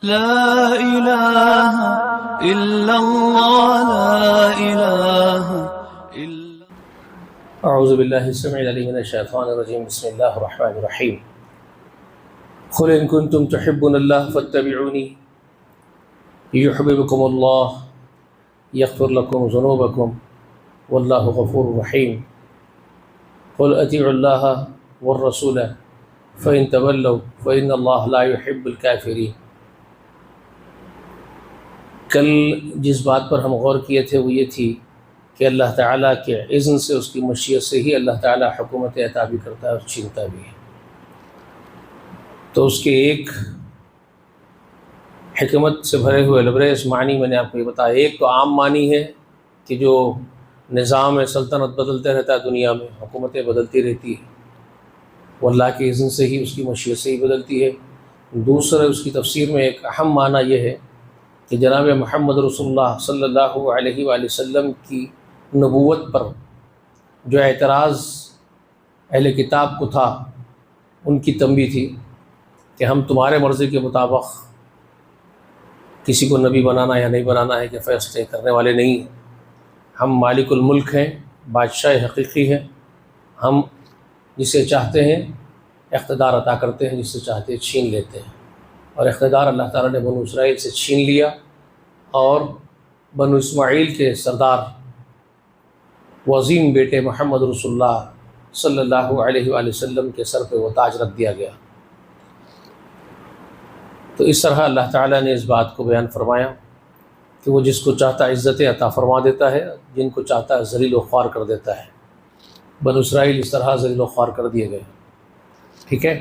لا إله إلا الله لا إله إلا اعوذ باللہ السميع العليم من الشیطان الرجیم بسم اللہ الرحمن الرحیم قل ان کنتم تحبون اللہ فاتبعونی یحببکم اللہ یغفر لکم ذنوبکم واللہ غفور رحیم قل اطیعوا اللہ والرسول فإن تولوا فإن اللہ لا يحب الکافرین۔ کل جس بات پر ہم غور کیے تھے وہ یہ تھی کہ اللہ تعالیٰ کے اذن سے، اس کی مشیت سے ہی اللہ تعالیٰ حکومت عطا بھی کرتا ہے اور چھینتا بھی ہے۔ تو اس کے ایک حکمت سے بھرے ہوئے لبریز معنی میں نے آپ کو یہ بتایا۔ ایک تو عام معنی ہے کہ جو نظام سلطنت بدلتے رہتا ہے دنیا میں، حکومتیں بدلتی رہتی ہیں، وہ اللہ کے اذن سے ہی، اس کی مشیت سے ہی بدلتی ہے۔ دوسرا اس کی تفسیر میں ایک اہم معنی یہ ہے کہ جناب محمد رسول اللہ صلی اللہ علیہ وآلہ وسلم کی نبوت پر جو اعتراض اہل کتاب کو تھا، ان کی تنبیہ تھی کہ ہم تمہارے مرضی کے مطابق کسی کو نبی بنانا یا نہیں بنانا ہے کہ فیصلے کرنے والے نہیں ہیں۔ ہم مالک الملک ہیں، بادشاہ حقیقی ہیں، ہم جسے چاہتے ہیں اقتدار عطا کرتے ہیں، جسے چاہتے ہیں چھین لیتے ہیں۔ اور اقتدار اللہ تعالیٰ نے بنو اسرائیل سے چھین لیا اور بنو اسماعیل کے سردار و عظیم بیٹے محمد رسول اللہ صلی اللہ علیہ وآلہ وسلم کے سر پہ وہ تاج رکھ دیا گیا۔ تو اس طرح اللہ تعالیٰ نے اس بات کو بیان فرمایا کہ وہ جس کو چاہتا عزت عطا فرما دیتا ہے، جن کو چاہتا ہے ذلیل و خوار کر دیتا ہے۔ بنو اسرائیل اس طرح ذلیل و خوار کر دیے گئے۔ ٹھیک ہے،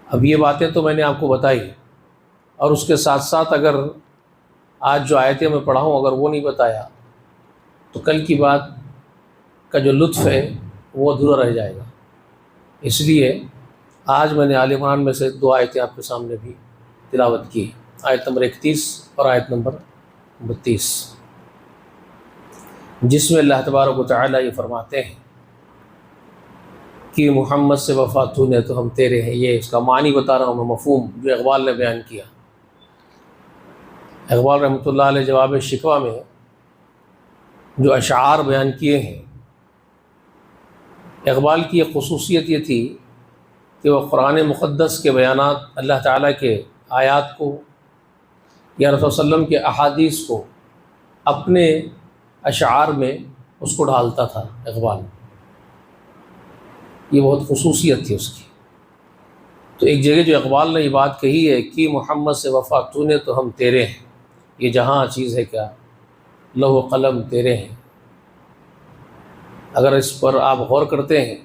اب یہ باتیں تو میں نے آپ کو بتائی، اور اس کے ساتھ ساتھ اگر آج جو آیتیں میں پڑھا ہوں اگر وہ نہیں بتایا تو کل کی بات کا جو لطف ہے وہ ادھورا رہ جائے گا۔ اس لیے آج میں نے آل عمران میں سے 2 آیتیں آپ کے سامنے بھی تلاوت کی، آیت نمبر 31 اور آیت نمبر 32، جس میں اللہ تبارک و تعالیٰ یہ فرماتے ہیں کہ محمد سے وفا تو نے تو ہم تیرے ہیں۔ یہ اس کا معنی بتا رہا ہوں میں، مفہوم جو اقبال نے بیان کیا۔ اقبال رحمۃ اللہ علیہ جواب شکوہ میں جو اشعار بیان کیے ہیں، اقبال کی ایک خصوصیت یہ تھی کہ وہ قرآن مقدس کے بیانات، اللہ تعالیٰ کے آیات کو یا رسول صلی اللہ علیہ وسلم کے احادیث کو اپنے اشعار میں اس کو ڈھالتا تھا اقبال۔ یہ بہت خصوصیت تھی اس کی۔ تو ایک جگہ جو اقبال نے یہ بات کہی ہے کہ محمد سے وفا تو نے تو ہم تیرے ہیں، یہ جہاں چیز ہے کیا لوح و قلم تیرے ہیں۔ اگر اس پر آپ غور کرتے ہیں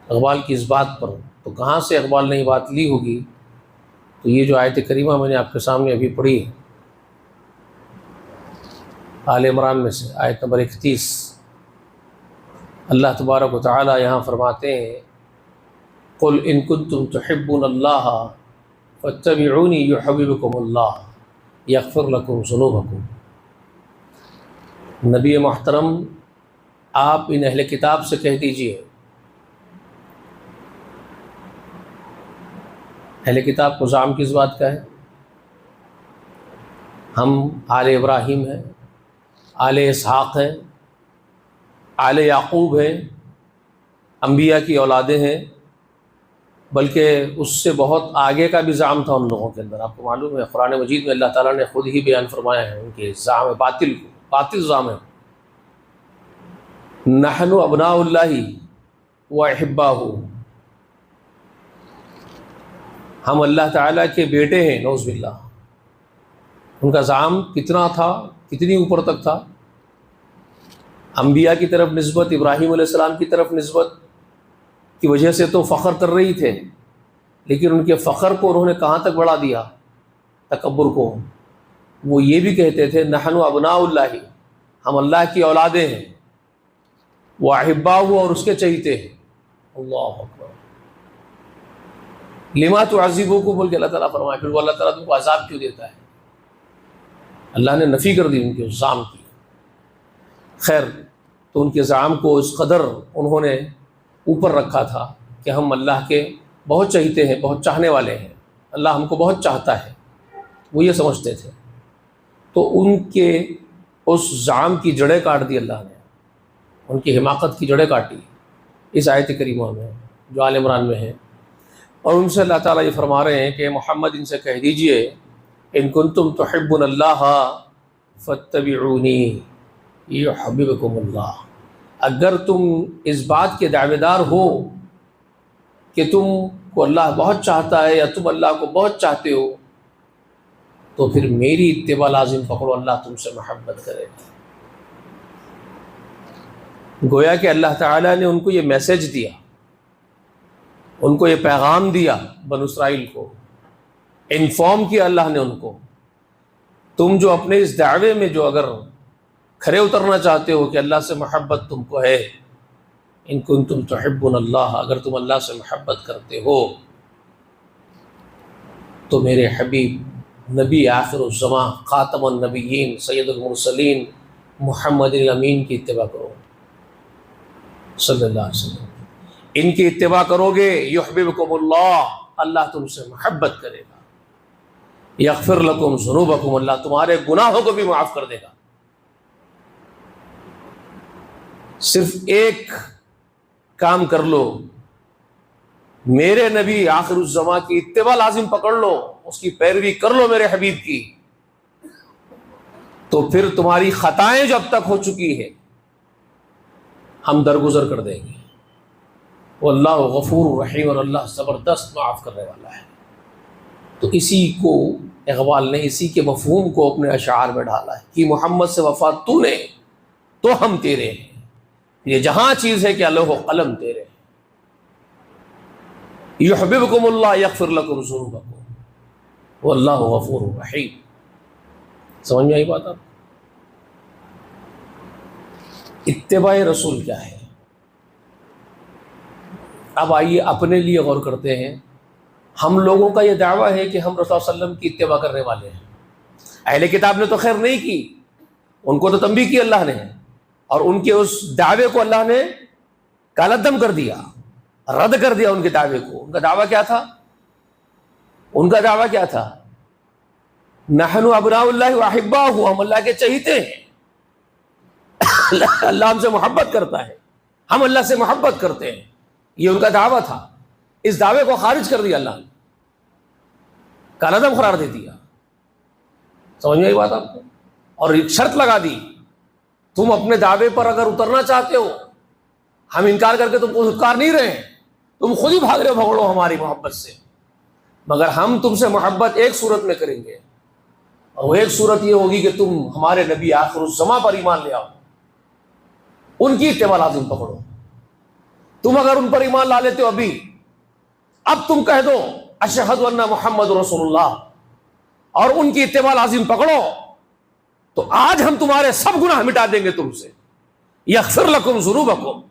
اقبال کی اس بات پر، تو کہاں سے اقبال نے یہ بات لی ہوگی؟ تو یہ جو آیت کریمہ میں نے آپ کے سامنے ابھی پڑھی ہے، آل عمران میں سے آیت نمبر 31، اللہ تبارک و تعالیٰ یہاں فرماتے ہیں قل ان کنتم تحبون اللہ فاتبعونی یحببکم اللہ یغفر لکم ذنوبکم۔ نبی محترم، آپ ان اہل کتاب سے کہہ دیجئے، اہل کتاب کو زعم کس بات کا ہے؟ ہم آل ابراہیم ہیں، آل اسحاق ہیں، آل یعقوب ہیں، انبیاء کی اولادیں ہیں، بلکہ اس سے بہت آگے کا بھی زعم تھا ان لوگوں کے اندر۔ آپ کو معلوم ہے قرآن مجید میں اللہ تعالیٰ نے خود ہی بیان فرمایا ہے ان کے زعم باطل کو، باطل زعم ہے۔ نحن ابناء اللہ و احباہ، ہم اللہ تعالیٰ کے بیٹے ہیں، نعوذ باللہ۔ ان کا زعم کتنا تھا، کتنی اوپر تک تھا؟ انبیاء کی طرف نسبت، ابراہیم علیہ السلام کی طرف نسبت کی وجہ سے تو فخر کر رہی تھے، لیکن ان کے فخر کو انہوں نے کہاں تک بڑھا دیا، تکبر کو۔ وہ یہ بھی کہتے تھے نحن ابناء اللہ، ہم اللہ کی اولادیں ہیں، واحباہ، اور اس کے چہیتے ہیں۔ اللہ اکبر۔ لما تعذبوا کو بول کے اللہ تعالیٰ فرمائے، پھر وہ اللہ تعالیٰ تم کو عذاب کیوں دیتا ہے؟ اللہ نے نفی کر دی ان کے زعم کی۔ خیر، تو ان کے زعم کو اس قدر انہوں نے اوپر رکھا تھا کہ ہم اللہ کے بہت چہیتے ہیں، بہت چاہنے والے ہیں، اللہ ہم کو بہت چاہتا ہے، وہ یہ سمجھتے تھے، تو ان کے اس زعم کی جڑیں کاٹ دی اللہ نے، ان کی حماقت کی جڑیں کاٹی اس آیت کریمہ میں جو آل عمران میں ہے۔ اور ان سے اللہ تعالیٰ یہ فرما رہے ہیں کہ محمد ان سے کہہ دیجئے ان کنتم تحبون اللہ فاتبعونی یحببکم اللہ، اگر تم اس بات کے دعوے دار ہو کہ تم کو اللہ بہت چاہتا ہے یا تم اللہ کو بہت چاہتے ہو، تو پھر میری اتباع لازم پکڑو، اللہ تم سے محبت کرے گا۔ گویا کہ اللہ تعالیٰ نے ان کو یہ میسج دیا، ان کو یہ پیغام دیا، بنو اسرائیل کو انفارم کیا اللہ نے ان کو، تم جو اپنے اس دعوے میں جو اگر کھرے اترنا چاہتے ہو کہ اللہ سے محبت تم کو ہے، ان کنتم تحبون اللہ، اگر تم اللہ سے محبت کرتے ہو تو میرے حبیب نبی آخر الزماں خاتم النبیین سید المرسلین محمد الامین کی اتباع کرو صلی اللہ علیہ وسلم۔ ان کی اتباع کرو گے یحببکم اللہ، اللہ تم سے محبت کرے گا، یغفر لکم ذنوبکم، اللہ تمہارے گناہوں کو بھی معاف کر دے گا۔ صرف ایک کام کر لو، میرے نبی آخر الزماں کی اتباع لازم پکڑ لو، اس کی پیروی کر لو میرے حبیب کی، تو پھر تمہاری خطائیں جو اب تک ہو چکی ہے ہم درگزر کر دیں گے۔ وہ اللہ غفور رحیم، اور اللہ زبردست معاف کرنے والا ہے۔ تو اسی کو اقبال نے اسی کے مفہوم کو اپنے اشعار میں ڈالا ہے کہ محمد سے وفا تو نے تو ہم تیرے ہیں، یہ جہاں چیز ہے کہ لوح و قلم تیرے ہیں۔ یحببکم اللہ یغفر لکم ذنوبکم واللہ غفور رحیم۔ سمجھ میں آئی بات آپ؟ اتباع رسول کیا ہے؟ اب آئیے اپنے لیے غور کرتے ہیں۔ ہم لوگوں کا یہ دعویٰ ہے کہ ہم رسول صلی اللہ علیہ وسلم کی اتباع کرنے والے ہیں۔ اہل کتاب نے تو خیر نہیں کی، ان کو تو تنبیہ کی اللہ نے، اور ان کے اس دعوے کو اللہ نے کالعدم کر دیا، رد کر دیا ان کے دعوے کو۔ ان کا دعویٰ کیا تھا؟ ان کا دعویٰ کیا تھا؟ نحن ابناء اللہ واحباہ، ہم اللہ کے چہیتے ہیں، اللہ ہم سے محبت کرتا ہے، ہم اللہ سے محبت کرتے ہیں، یہ ان کا دعویٰ تھا۔ اس دعوے کو خارج کر دیا اللہ نے، کالعدم قرار دے دیا۔ سمجھ میں آئی بات آپ کو؟ اور ایک شرط لگا دی، تم اپنے دعوے پر اگر اترنا چاہتے ہو، ہم انکار کر کے تم کو اتکار نہیں رہے ہیں، تم خود ہی بھاگ رہے ہو بھگڑو ہماری محبت سے، مگر ہم تم سے محبت ایک صورت میں کریں گے، اور وہ ایک صورت یہ ہوگی کہ تم ہمارے نبی آخر الزماں پر ایمان لے آؤ، ان کی اتباع لازم پکڑو۔ تم اگر ان پر ایمان لا لیتے ہو اب تم کہہ دو اشہد ان محمد رسول اللہ، اور ان کی اتباع لازم پکڑو، تو آج ہم تمہارے سب گناہ مٹا دیں گے تم سے، یغفر لکم ذنوبکم،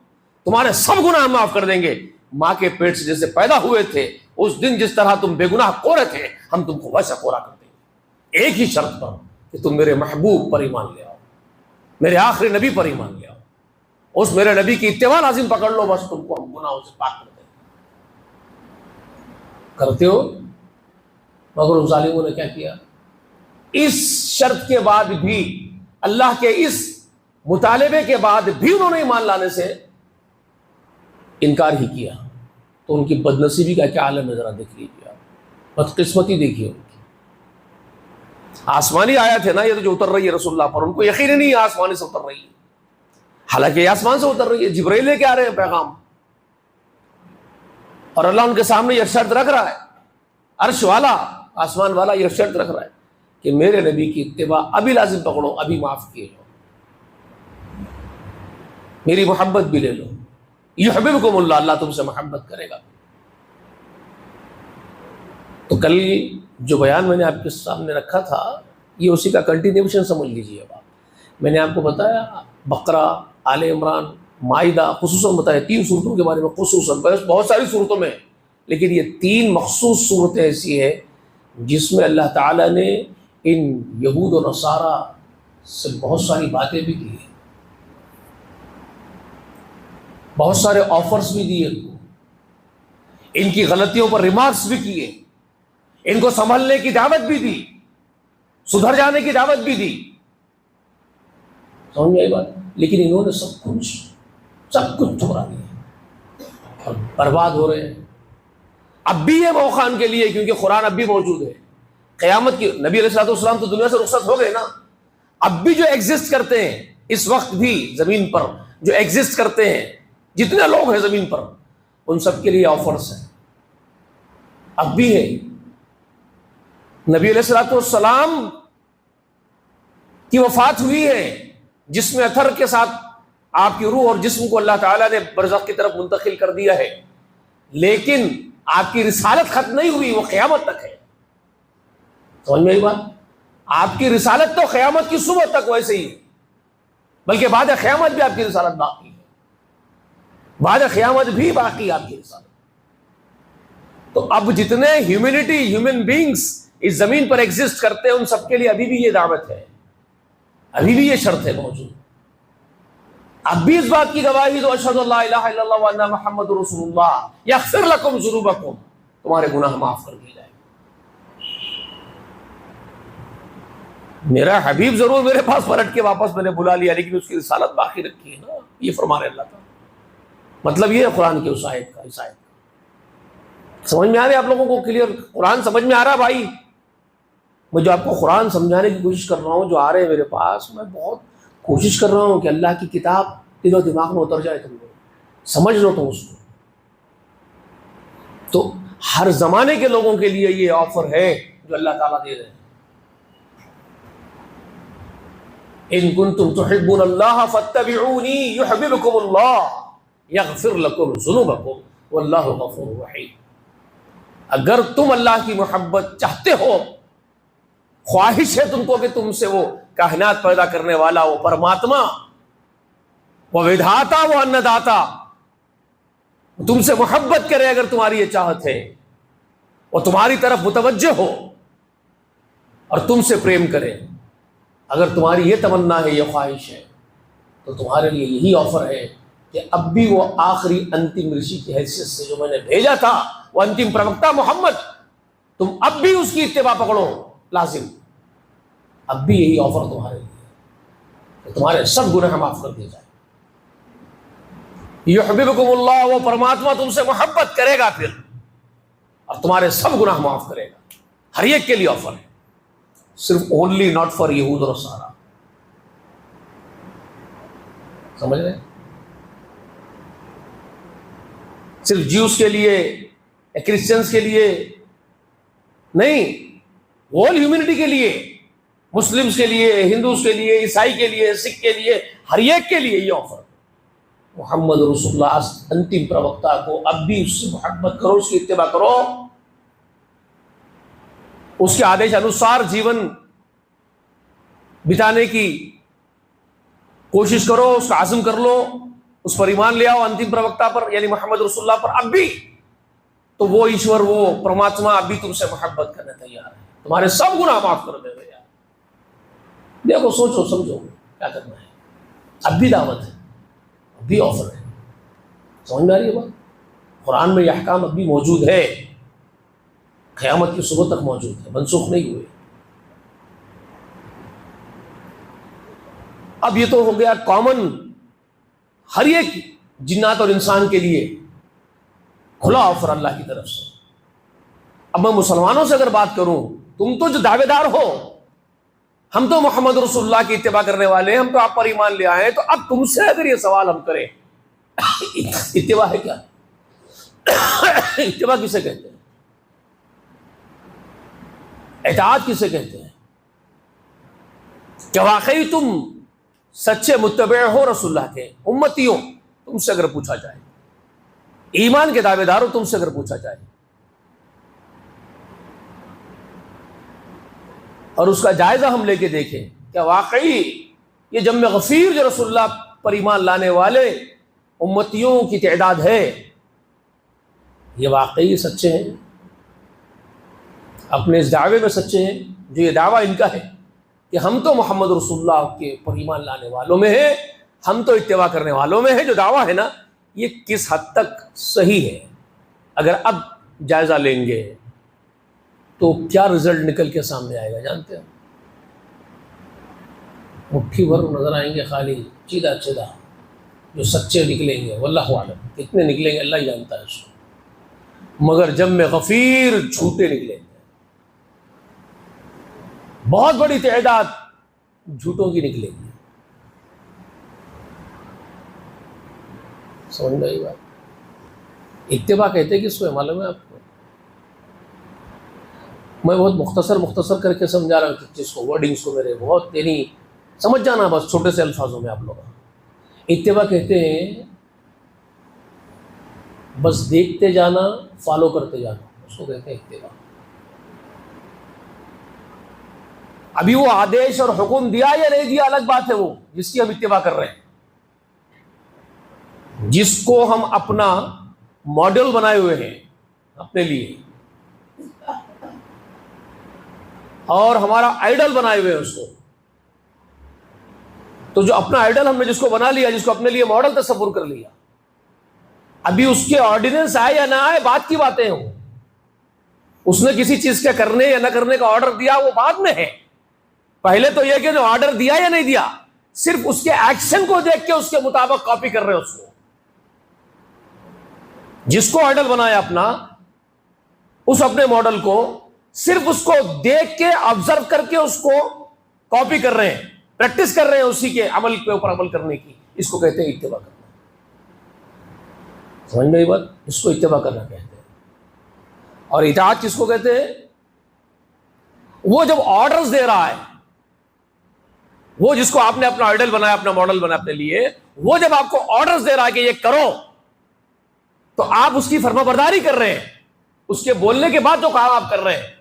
تمہارے سب گناہ معاف کر دیں گے۔ ماں کے پیٹ سے جیسے پیدا ہوئے تھے اس دن جس طرح تم بے گناہ کورے تھے، ہم تم کو ویسا کورا کر دیں گے، ایک ہی شرط پر کہ تم میرے محبوب پر ایمان لے آؤ، میرے آخری نبی پر ایمان لے آؤ، اس میرے نبی کی اتباع لازم پکڑ لو، بس تم کو ہم گناہوں سے پاک کر دیں گے۔ کرتے ہو؟ مگر ان ظالموں نے کیا کیا؟ اس شرط کے بعد بھی، اللہ کے اس مطالبے کے بعد بھی انہوں نے ایمان لانے سے انکار ہی کیا۔ تو ان کی بدنصیبی کا کیا عالم ہے ذرا دیکھ لیجیے آپ، بدقسمتی دیکھیے ان کی۔ آسمانی آیت ہے نا یہ تو جو اتر رہی ہے رسول اللہ پر، ان کو یقین نہیں ہے آسمانی سے اتر رہی ہے، حالانکہ یہ آسمان سے اتر رہی ہے، جبرائیل لے کے آ رہے ہیں پیغام، اور اللہ ان کے سامنے یہ شرط رکھ رہا ہے، عرش والا آسمان والا یہ شرط رکھ رہا ہے کہ میرے نبی کی اتباع ابھی لازم پکڑو، ابھی معاف کیے جاؤ، میری محبت بھی لے لو، یحببکم اللہ، اللہ تم سے محبت کرے گا۔ تو کل جو بیان میں نے آپ کے سامنے رکھا تھا یہ اسی کا کنٹینیوشن سمجھ لیجیے۔ اب میں نے آپ کو بتایا بقرہ، آل عمران، مائدہ، خصوصاً بتایا 3 صورتوں کے بارے میں، خصوصاً بہت ساری صورتوں میں، لیکن یہ 3 مخصوص صورتیں ایسی ہیں جس میں اللہ تعالیٰ نے ان یہود و نصارہ سے بہت ساری باتیں بھی کی ہیں، بہت سارے آفرز بھی دیے ان کو، ان کی غلطیوں پر ریمارکس بھی کیے، ان کو سنبھلنے کی دعوت بھی دی, سدھر جانے کی دعوت بھی دی. سمجھ میں آئی بات؟ لیکن انہوں نے سب کچھ ٹھکرا دیا اور برباد ہو رہے ہیں. اب بھی یہ موقع ان کے لیے, کیونکہ قرآن اب بھی موجود ہے. قیامت کی نبی علیہ الصلوۃ والسلام تو دنیا سے رخصت ہو گئے نا, اب بھی جو ایگزسٹ کرتے ہیں اس وقت بھی زمین پر, جو ایگزسٹ کرتے ہیں جتنے لوگ ہیں زمین پر, ان سب کے لیے آفرز ہیں. اب بھی ہے. نبی علیہ الصلوۃ والسلام کی وفات ہوئی ہے, جس میں اثر کے ساتھ آپ کی روح اور جسم کو اللہ تعالیٰ نے برزخ کی طرف منتقل کر دیا ہے, لیکن آپ کی رسالت ختم نہیں ہوئی, وہ قیامت تک ہے. سمجھ میں آئی بات؟ آپ کی رسالت تو قیامت کی صبح تک ویسے ہی ہے, بلکہ بعد قیامت بھی آپ کی رسالت باقی ہے, بعد قیامت بھی باقی آپ کی رسالت. تو اب جتنے ہیومینٹی, ہیومن بینگز اس زمین پر ایگزسٹ کرتے ہیں, ان سب کے لیے ابھی بھی یہ دعوت ہے, ابھی بھی یہ شرط ہے موجود. اب بھی اس بات کی گواہی دو, اشہد ان لا الہ الا اللہ وان محمد رسول اللہ یغفر لکم ذنوبکم, تمہارے گناہ معاف کر دیے جائیں. میرا حبیب ضرور میرے پاس پلٹ کے واپس میں نے بلا لیا, لیکن اس کی رسالت باقی رکھی ہے نا, یہ فرما رہے اللہ تعالیٰ. مطلب یہ ہے قرآن کی اس آیت کا. سمجھ میں آ رہا ہے آپ لوگوں کو کلیئر؟ قرآن سمجھ میں آ رہا بھائی؟ میں جو آپ کو قرآن سمجھانے کی کوشش کر رہا ہوں, جو آ رہے ہیں میرے پاس, میں بہت کوشش کر رہا ہوں کہ اللہ کی کتاب دل و دماغ میں اتر جائے, تم لوگ سمجھ لو تم اس کو. تو ہر زمانے کے لوگوں کے لیے یہ آفر ہے جو اللہ تعالیٰ دے رہے ہیں. ان کنتم تحبون اللہ فاتبعونی یحببکم اللہ یغفر لکم ذنوبکم واللہ غفور رحیم. اگر تم اللہ کی محبت چاہتے ہو, خواہش ہے تم کو کہ تم سے وہ کائنات پیدا کرنے والا, وہ پرماتما, وہ ودھاتا, وہ انّداتا تم سے محبت کرے, اگر تمہاری یہ چاہت ہے, وہ تمہاری طرف متوجہ ہو اور تم سے پریم کرے, اگر تمہاری یہ تمنا ہے, یہ خواہش ہے, تو تمہارے لیے یہی آفر ہے کہ اب بھی وہ آخری انتم رشی کی حیثیت سے جو میں نے بھیجا تھا, وہ انتم پروکتا محمد, تم اب بھی اس کی اتباع پکڑو لازم. اب بھی یہی آفر تمہارے لیے کہ تمہارے سب گناہ معاف کر دیے جائیں. یحببکم اللہ, وہ پرماتما تم سے محبت کرے گا پھر, اور تمہارے سب گناہ معاف کرے گا. ہر ایک کے لیے آفر ہے, صرف اونلی ناٹ فار یہود اور نصارا. سمجھ رہے ہیں؟ صرف جیوز کے لیے, کرسچنس کے لیے نہیں, ہول ہیومینٹی کے لیے, مسلمس کے لیے, ہندوز کے لیے, عیسائی کے لیے, سکھ کے لیے, ہر ایک کے لیے یہ آفر. محمد رسول اللہ انتم پروکتا کو اب بھی اس سے محبت کرو, اس کی اتباع کرو, اس کے آدیش انوسار جیون بتانے کی کوشش کرو, اس کا عزم کر لو, اس پر ایمان لے آؤ, انتم پروکتا پر یعنی محمد رسول اللہ پر. اب بھی تو وہ ایشور, وہ پرماتما اب بھی تم سے محبت کرنے تیار ہے, تمہارے سب گناہ معاف کر دے گا یار. دیکھو, سوچو, سمجھو کیا کرنا ہے. اب بھی دعوت ہے, اب بھی آفر ہے. سمجھ میں آ رہی ہے بات؟ قرآن میں یہ احکام اب بھی موجود ہے, قیامت کی صبح تک موجود ہے, منسوخ نہیں ہوئے. اب یہ تو ہو گیا کامن, ہر ایک جنات اور انسان کے لیے کھلا آفر اللہ کی طرف سے. اب میں مسلمانوں سے اگر بات کروں, تم تو جو دعوے دار ہو, ہم تو محمد رسول اللہ کی اتباع کرنے والے ہیں, ہم تو آپ پر ایمان لے آئے ہیں, تو اب تم سے اگر یہ سوال ہم کریں, اتباع ہے کیا؟ اتباع کسے کہتے ہیں؟ اطاعت کسے کہتے ہیں؟ کیا واقعی تم سچے متبع ہو رسول اللہ کے, امتی ہو؟ تم سے اگر پوچھا جائے, ایمان کے دعوے دار ہو, تم سے اگر پوچھا جائے, اور اس کا جائزہ ہم لے کے دیکھیں, کیا واقعی یہ جمع غفیر جو رسول اللہ پر ایمان لانے والے امتیوں کی تعداد ہے, یہ واقعی سچے ہیں, اپنے اس دعوے میں سچے ہیں, جو یہ دعویٰ ان کا ہے کہ ہم تو محمد رسول اللہ کے پر ایمان لانے والوں میں ہیں, ہم تو اتباع کرنے والوں میں ہیں, جو دعویٰ ہے نا, یہ کس حد تک صحیح ہے؟ اگر اب جائزہ لیں گے تو کیا رزلٹ نکل کے سامنے آئے گا جانتے ہیں؟ مٹھی بھر نظر آئیں گے خالی چیدہ چیدہ، جو سچے نکلیں گے واللہ عالم کتنے نکلیں گے اللہ ہی جانتا ہے اس کو، مگر جب میں غفیر جھوٹے نکلیں گے، بہت بڑی تعداد جھوٹوں کی نکلے گی. سمجھ میں آئی بات؟ اتباع کہتے کس کو ہے معلوم ہے آپ کو؟ میں بہت مختصر کر کے سمجھا رہا ہوں جس کو ورڈنگس کو میرے بہت یعنی سمجھ جانا بس چھوٹے سے الفاظوں میں آپ لوگ. اتباع کہتے ہیں بس دیکھتے جانا، فالو کرتے جانا، اس کو کہتے ہیں اتباع. ابھی وہ آدیش اور حکم دیا یا نہیں دیا الگ بات ہے، وہ جس کی ہم اتباع کر رہے ہیں، جس کو ہم اپنا ماڈل بنائے ہوئے ہیں اپنے لیے اور ہمارا آئیڈل بنائے ہوئے ہیں اس کو. تو جو اپنا آئیڈل ہم نے جس کو بنا لیا، جس کو اپنے لیے ماڈل تصور کر لیا، ابھی اس کے آرڈیننس آئے یا نہ آئے بات کی باتیں ہوں. اس نے کسی چیز کے کرنے یا نہ کرنے کا آرڈر دیا وہ بعد میں ہے. پہلے تو یہ کہ جو آرڈر دیا یا نہیں دیا، صرف اس کے ایکشن کو دیکھ کے اس کے مطابق کاپی کر رہے ہیں اس کو. جس کو آئیڈل بنایا اپنا، اس اپنے ماڈل کو صرف اس کو دیکھ کے آبزرو کر کے اس کو کاپی کر رہے ہیں، پریکٹس کر رہے ہیں اسی کے عمل کے اوپر عمل کرنے کی. اس کو کہتے ہیں اتباع کرنا. سمجھ میں یہ بات؟ اس کو اتباع کرنا کہتے ہیں. اور اطاعت کس کو کہتے ہیں؟ وہ جب آرڈرز دے رہا ہے، وہ جس کو آپ نے اپنا آئیڈل بنایا، اپنا ماڈل بنایا اپنے لیے، وہ جب آپ کو آرڈرز دے رہا ہے کہ یہ کرو، تو آپ اس کی فرما برداری کر رہے ہیں. اس کے بولنے کے بعد جو کام آپ کر رہے ہیں،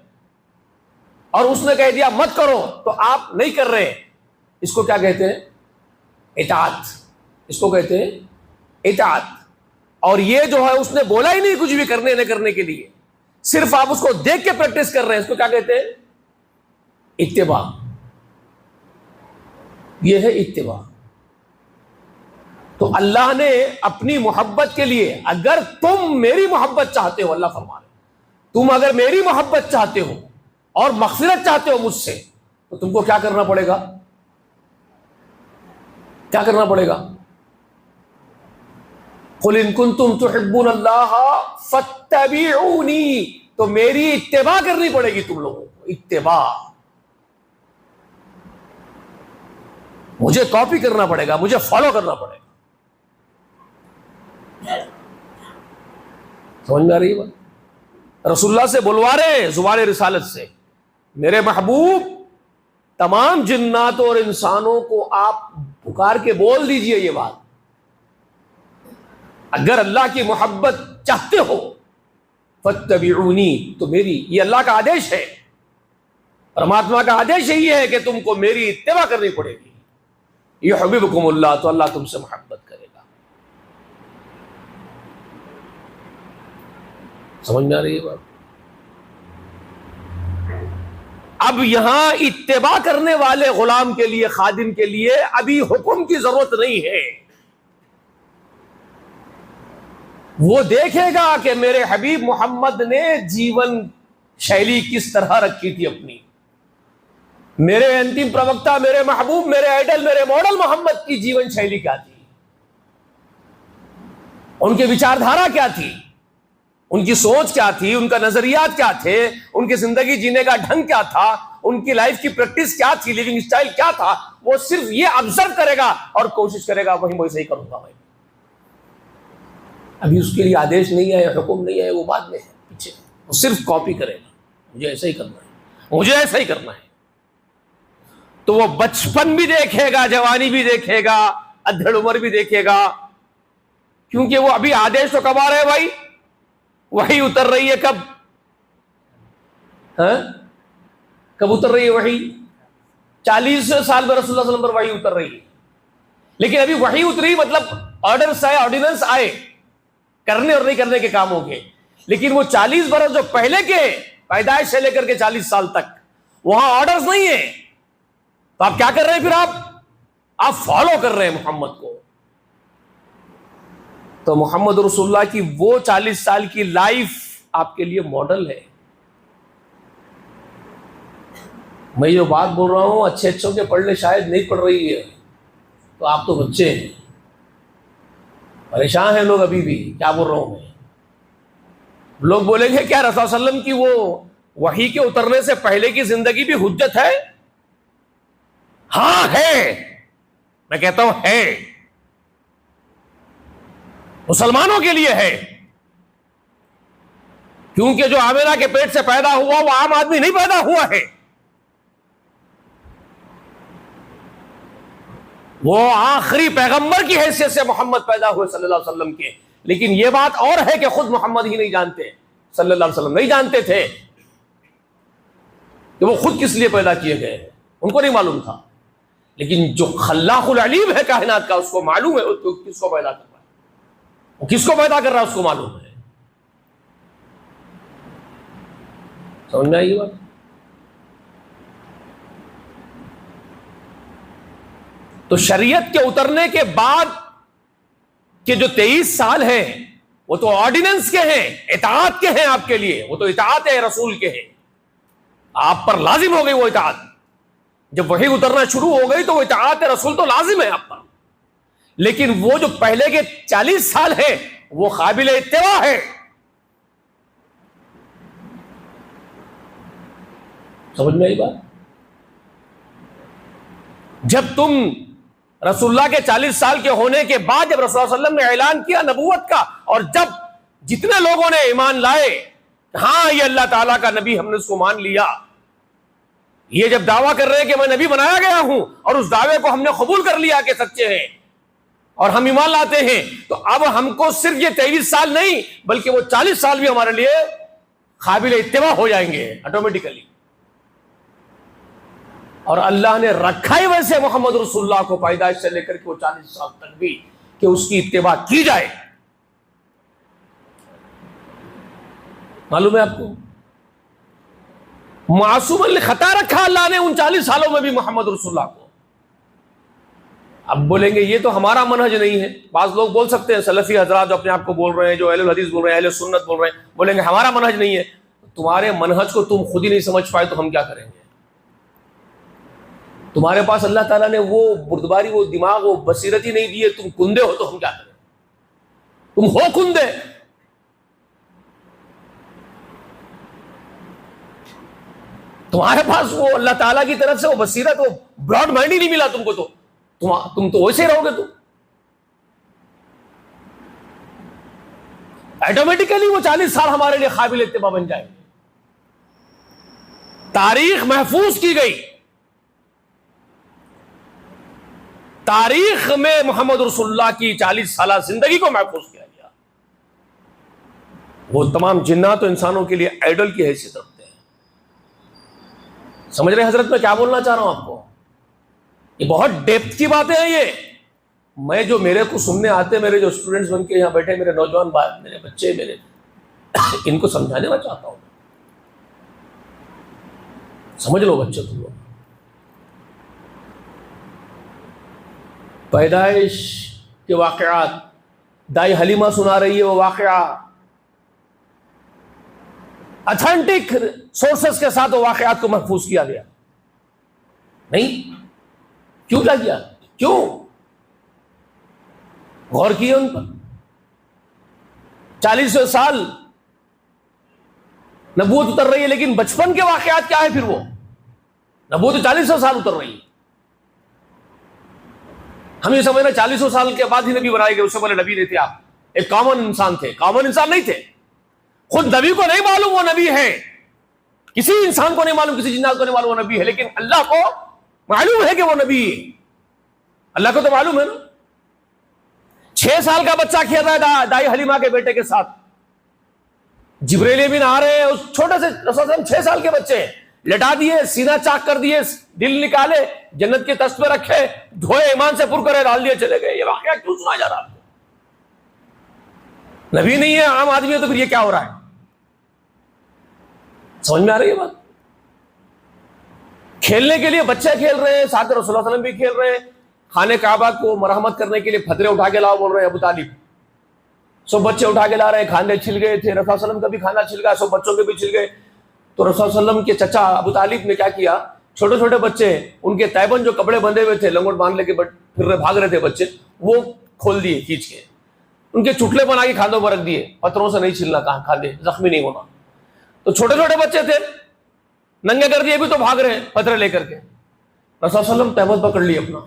اور اس نے کہہ دیا مت کرو تو آپ نہیں کر رہے. اس کو کیا کہتے ہیں؟ اطاعت. اس کو کہتے ہیں اطاعت. اور یہ جو ہے اس نے بولا ہی نہیں کچھ بھی کرنے نہ کرنے کے لیے، صرف آپ اس کو دیکھ کے پریکٹس کر رہے ہیں. اس کو کیا کہتے ہیں؟ اتباع. یہ ہے اتباع. تو اللہ نے اپنی محبت کے لیے، اگر تم میری محبت چاہتے ہو، اللہ فرما رہے تم اگر میری محبت چاہتے ہو اور مغفرت چاہتے ہو مجھ سے، تو تم کو کیا کرنا پڑے گا؟ کیا کرنا پڑے گا؟ قل ان کنتم تحبون اللہ فاتبعونی. تو میری اتباع کرنی پڑے گی تم لوگوں کو. اتباع، مجھے کاپی کرنا پڑے گا، مجھے فالو کرنا پڑے گا. سمجھ میں آ رہی ہے بات؟ رسول اللہ سے بلوا رہے زبان رسالت سے، میرے محبوب تمام جناتوں اور انسانوں کو آپ پکار کے بول دیجئے یہ بات، اگر اللہ کی محبت چاہتے ہو فاتبعونی، تو میری، یہ اللہ کا آدیش ہے، پرماتما کا آدیش یہی ہے کہ تم کو میری اتباع کرنی پڑے گی. یحببکم اللہ، تو اللہ تم سے محبت کرے گا. سمجھ میں آ رہی ہے بات؟ اب یہاں اتباع کرنے والے غلام کے لیے، خادم کے لیے ابھی حکم کی ضرورت نہیں ہے. وہ دیکھے گا کہ میرے حبیب محمد نے جیون شیلی کس طرح رکھی تھی اپنی. میرے انتم پروکتا، میرے محبوب، میرے آئیڈل، میرے ماڈل محمد کی جیون شیلی کیا تھی، ان کے وچار دھارا کیا تھی، ان کی سوچ کیا تھی، ان کا نظریات کیا تھے، ان کی زندگی جینے کا ڈھنگ کیا تھا، ان کی لائف کی پریکٹس کیا تھی، لیونگ سٹائل کیا تھا. وہ صرف یہ آبزرو کرے گا اور کوشش کرے گا وہی صحیح کروں گا. ابھی اس کے لیے آدیش نہیں ہے، حکم نہیں ہے، وہ بعد میں ہے، پیچھے. وہ صرف کاپی کرے گا، مجھے ایسا ہی کرنا ہے، مجھے ایسا ہی کرنا ہے. تو وہ بچپن بھی دیکھے گا، جوانی بھی دیکھے گا، ادھڑ عمر بھی دیکھے گا، کیونکہ وہ ابھی آدیش تو کب آ رہے بھائی؟ وحی اتر رہی ہے. کب کب اتر رہی ہے وحی؟ 40 سال میں رسول اللہ صلی اللہ علیہ وسلم پر وحی اتر رہی ہے. لیکن ابھی وحی اتری مطلب آرڈرز آئے، آرڈیننس آئے کرنے اور نہیں کرنے کے کاموں کے. لیکن وہ 40 برس جو پہلے کے، پیدائش سے لے کر کے 40 سال تک، وہاں آرڈرز نہیں ہے. تو آپ کیا کر رہے ہیں پھر؟ آپ فالو کر رہے ہیں محمد کو. تو محمد رسول اللہ کی وہ 40 سال کی لائف آپ کے لیے ماڈل ہے. میں جو بات بول رہا ہوں اچھے اچھوں کے پڑھنے شاید نہیں پڑھ رہی ہے، تو آپ تو بچے ہیں، پریشان ہیں لوگ ابھی بھی. کیا بول رہا ہوں میں؟ لوگ بولیں گے کیا رسول صلی اللہ علیہ وسلم کی وہ وحی کے اترنے سے پہلے کی زندگی بھی حجت ہے؟ ہاں ہے، میں کہتا ہوں ہے، مسلمانوں کے لیے ہے، کیونکہ جو آمنہ کے پیٹ سے پیدا ہوا وہ عام آدمی نہیں پیدا ہوا ہے، وہ آخری پیغمبر کی حیثیت سے محمد پیدا ہوئے صلی اللہ علیہ وسلم کے. لیکن یہ بات اور ہے کہ خود محمد ہی نہیں جانتے، صلی اللہ علیہ وسلم نہیں جانتے تھے کہ وہ خود کس لیے پیدا کیے گئے، ان کو نہیں معلوم تھا. لیکن جو خلاق العلیم ہے کائنات کا، اس کو معلوم ہے اس کو کس کو پیدا کر رہا ہے، وہ کس کو پیدا کر رہا ہے اس کو معلوم ہے. سمجھ میں آئی بات؟ تو شریعت کے اترنے کے بعد کے جو 23 سال ہیں وہ تو آرڈیننس کے ہیں، اطاعت کے ہیں آپ کے لیے، وہ تو اطاعت رسول کے ہیں، آپ پر لازم ہو گئی وہ اطاعت. جب وحی اترنا شروع ہو گئی تو وہ اطاعت رسول تو لازم ہے آپ پر. لیکن وہ جو پہلے کے 40 سال ہیں وہ قابل اتباع ہے. سمجھ میں آئی بات؟ جب تم رسول اللہ کے 40 سال کے ہونے کے بعد جب رسول اللہ صلی اللہ علیہ وسلم نے اعلان کیا نبوت کا، اور جب جتنے لوگوں نے ایمان لائے ہاں یہ اللہ تعالیٰ کا نبی، ہم نے اس کو مان لیا، یہ جب دعویٰ کر رہے ہیں کہ میں نبی بنایا گیا ہوں اور اس دعوے کو ہم نے قبول کر لیا کہ سچے ہیں اور ہم ایمان لاتے ہیں، تو اب ہم کو صرف یہ 23 سال نہیں بلکہ وہ 40 سال بھی ہمارے لیے قابل اتباع ہو جائیں گے آٹومیٹیکلی. اور اللہ نے رکھا ہی ویسے محمد رسول اللہ کو پیدائش سے لے کر کے وہ 40 سال تک بھی کہ اس کی اتباع کی جائے. معلوم ہے آپ کو؟ معصوم الخطا رکھا اللہ نے ان 40 سالوں میں بھی محمد رسول اللہ کو. اب بولیں گے یہ تو ہمارا منہج نہیں ہے. بعض لوگ بول سکتے ہیں، سلفی حضرات جو اپنے آپ کو بول رہے ہیں، جو اہل الحدیث بول رہے ہیں، اہل سنت بول رہے ہیں، بولیں گے ہمارا منہج نہیں ہے. تمہارے منہج کو تم خود ہی نہیں سمجھ پائے تو ہم کیا کریں گے؟ تمہارے پاس اللہ تعالیٰ نے وہ بردباری، وہ دماغ، وہ بصیرت ہی نہیں دی ہے، تم کندے ہو تو ہم کیا کریں؟ تم ہو کندے. تمہارے پاس وہ اللہ تعالیٰ کی طرف سے وہ بصیرت، وہ براڈ مائنڈ ہی نہیں ملا تم کو، تو تم تو ویسے رہو گے. تم آٹومیٹیکلی وہ 40 سال ہمارے لیے قابل اتباع بن جائیں گے. تاریخ محفوظ کی گئی، تاریخ میں محمد رسول اللہ کی 40 سالہ زندگی کو محفوظ کیا گیا. وہ تمام جنات و انسانوں کے لیے آئیڈل کی حیثیت رکھتے ہیں. سمجھ رہے حضرت میں کیا بولنا چاہ رہا ہوں آپ کو؟ یہ بہت ڈیپتھ کی باتیں ہیں. یہ میں جو میرے کو سننے آتے، میرے جو اسٹوڈنٹس بن کے یہاں بیٹھے، میرے نوجوان میرے بچے، میرے ان کو سمجھانے میں چاہتا ہوں. سمجھ لو بچے تم لوگ. پیدائش کے واقعات دائی حلیمہ سنا رہی ہے، وہ واقعہ اتھینٹک سورسز کے ساتھ وہ واقعات کو محفوظ کیا گیا. نہیں کیوں کیا؟ کیوں؟ غور کیے ان پر. 40 سال نبوت اتر رہی ہے، لیکن بچپن کے واقعات کیا ہے پھر؟ وہ نبوت 40 سال اتر رہی ہے. ہم یہ سمجھنا 40 سال کے بعد ہی نبی بنائے گئے، اس سے پہلے نبی نہیں تھے. آپ ایک کامن انسان تھے، کامن انسان نہیں تھے. خود نبی کو نہیں معلوم وہ نبی ہے، کسی انسان کو نہیں معلوم، کسی جنات کو نہیں معلوم وہ نبی ہے، لیکن اللہ کو معلوم ہے کہ وہ نبی ہے. اللہ کو تو معلوم ہے نا. 6 سال کا بچہ کھیل رہا ہے دائی حلیمہ کے بیٹے کے ساتھ. جبریل امین آ رہے ہیں، اس چھوٹے سے رسول اللہ 6 سال کے بچے ہیں، لٹا دیے، سینہ چاک کر دیے، دل نکالے، جنت کے تخت پہ رکھے، دھوئے، ایمان سے پر کرے، ڈال دیے، چلے گئے. یہ واقعہ کیوں سنا جا رہا ہے؟ نبی نہیں ہے، عام آدمی ہے، تو پھر یہ کیا ہو رہا ہے؟ سمجھ میں آ رہی ہے بات؟ کھیلنے کے لیے بچے کھیل رہے ہیں، ساتھ رسول اللہ صلی اللہ علیہ وسلم بھی کھیل رہے ہیں. خانہ کعبہ کو مرحمت کرنے کے لیے پتھرے اٹھا کے لاؤ بول رہے ہیں ابو طالب. سب بچے اٹھا کے لا رہے ہیں، کھانے چھل گئے تھے، رسول اللہ صلی اللہ علیہ وسلم کا بھی کھانا چھل گیا، سب بچوں کے بھی چھل گئے. تو رسول اللہ صلی اللہ علیہ وسلم کے چچا ابو طالب نے کیا کیا چھوٹے چھوٹے بچے ہیں، ان کے تیبند جو کپڑے بندھے ہوئے تھے، لنگوٹ باندھ لے کے پھر رہے بھاگ رہے تھے بچے، وہ کھول دیے کھینچ کے، ان کے چٹلے بنا کے کھاندوں پر رکھ دیے، پتھروں سے نہیں چھلنا کھاندے، زخمی نہیں ہونا. تو چھوٹے چھوٹے بچے تھے، ننگے کر دیے بھی تو بھاگ رہے ہیں پتھر لے کر کے. رسول صلی اللہ علیہ وسلم تیبند پکڑ لیے اپنا،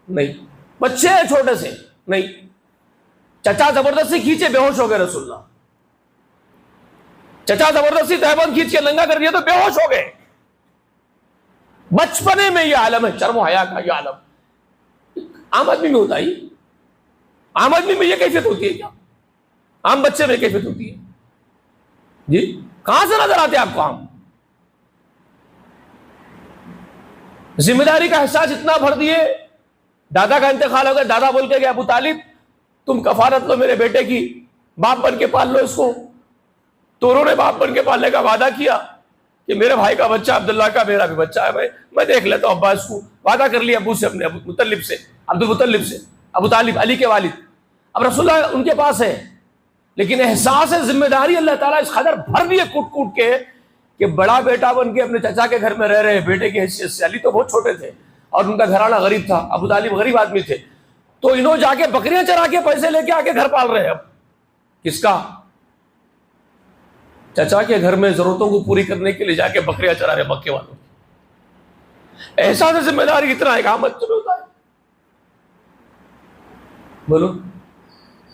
نہیں، بچے ہیں چھوٹے سے، نہیں. چچا زبردستی کھینچے، بے ہوش ہو گئے رسول اللہ. چچا زبردستی تیبند کھینچ کے ننگا کر دیا تو بے ہوش ہو گئے. بچپنے میں یہ عالم ہے، شرم و حیا کا یہ عالم عام آدمی میں ہوتا ہی. عام آدمی میں یہ کیفیت ہوتی ہے کیا؟ عام بچے میں کیفیت ہوتی ہے جی؟ کہاں سے نظر آتے آپ کو عام؟ ذمہ داری کا احساس اتنا بھر دیے. دادا کا انتقال ہو گیا، دادا بول کے گیا ابو طالب تم کفالت لو میرے بیٹے کی، باپ بن کے پال لو اس کو. تو انہوں نے باپ بن کے پالنے کا وعدہ کیا کہ میرے بھائی کا بچہ عبداللہ کا میرا بھی بچہ ہے، میں دیکھ لیتا ہوں ابا اس کو. وعدہ کر لیا ابو سے، اپنے ابو مطلب سے، عبد المطلب سے، ابو طالب علی کے والد. اب رسول اللہ ان کے پاس ہے، لیکن احساس ذمہ داری اللہ تعالیٰ اس قدر بھر دیے کوٹ کوٹ کے کہ بڑا بیٹا بن کے اپنے چچا کے گھر میں رہ رہے بیٹے کی حیثیت سے. علی تو بہت چھوٹے تھے اور ان کا گھرانہ غریب تھا، ابو طالب غریب آدمی تھے. تو انہوں جا کے بکریاں چرا کے پیسے لے کے آ کے گھر پال رہے ہیں. اب کس کا؟ چچا کے گھر میں ضرورتوں کو پوری کرنے کے لیے جا کے بکریاں چرا رہے مکے والوں. احساس ذمہ داری اتنا ہے کہ آمد تمہیں ہوتا ہے. بولو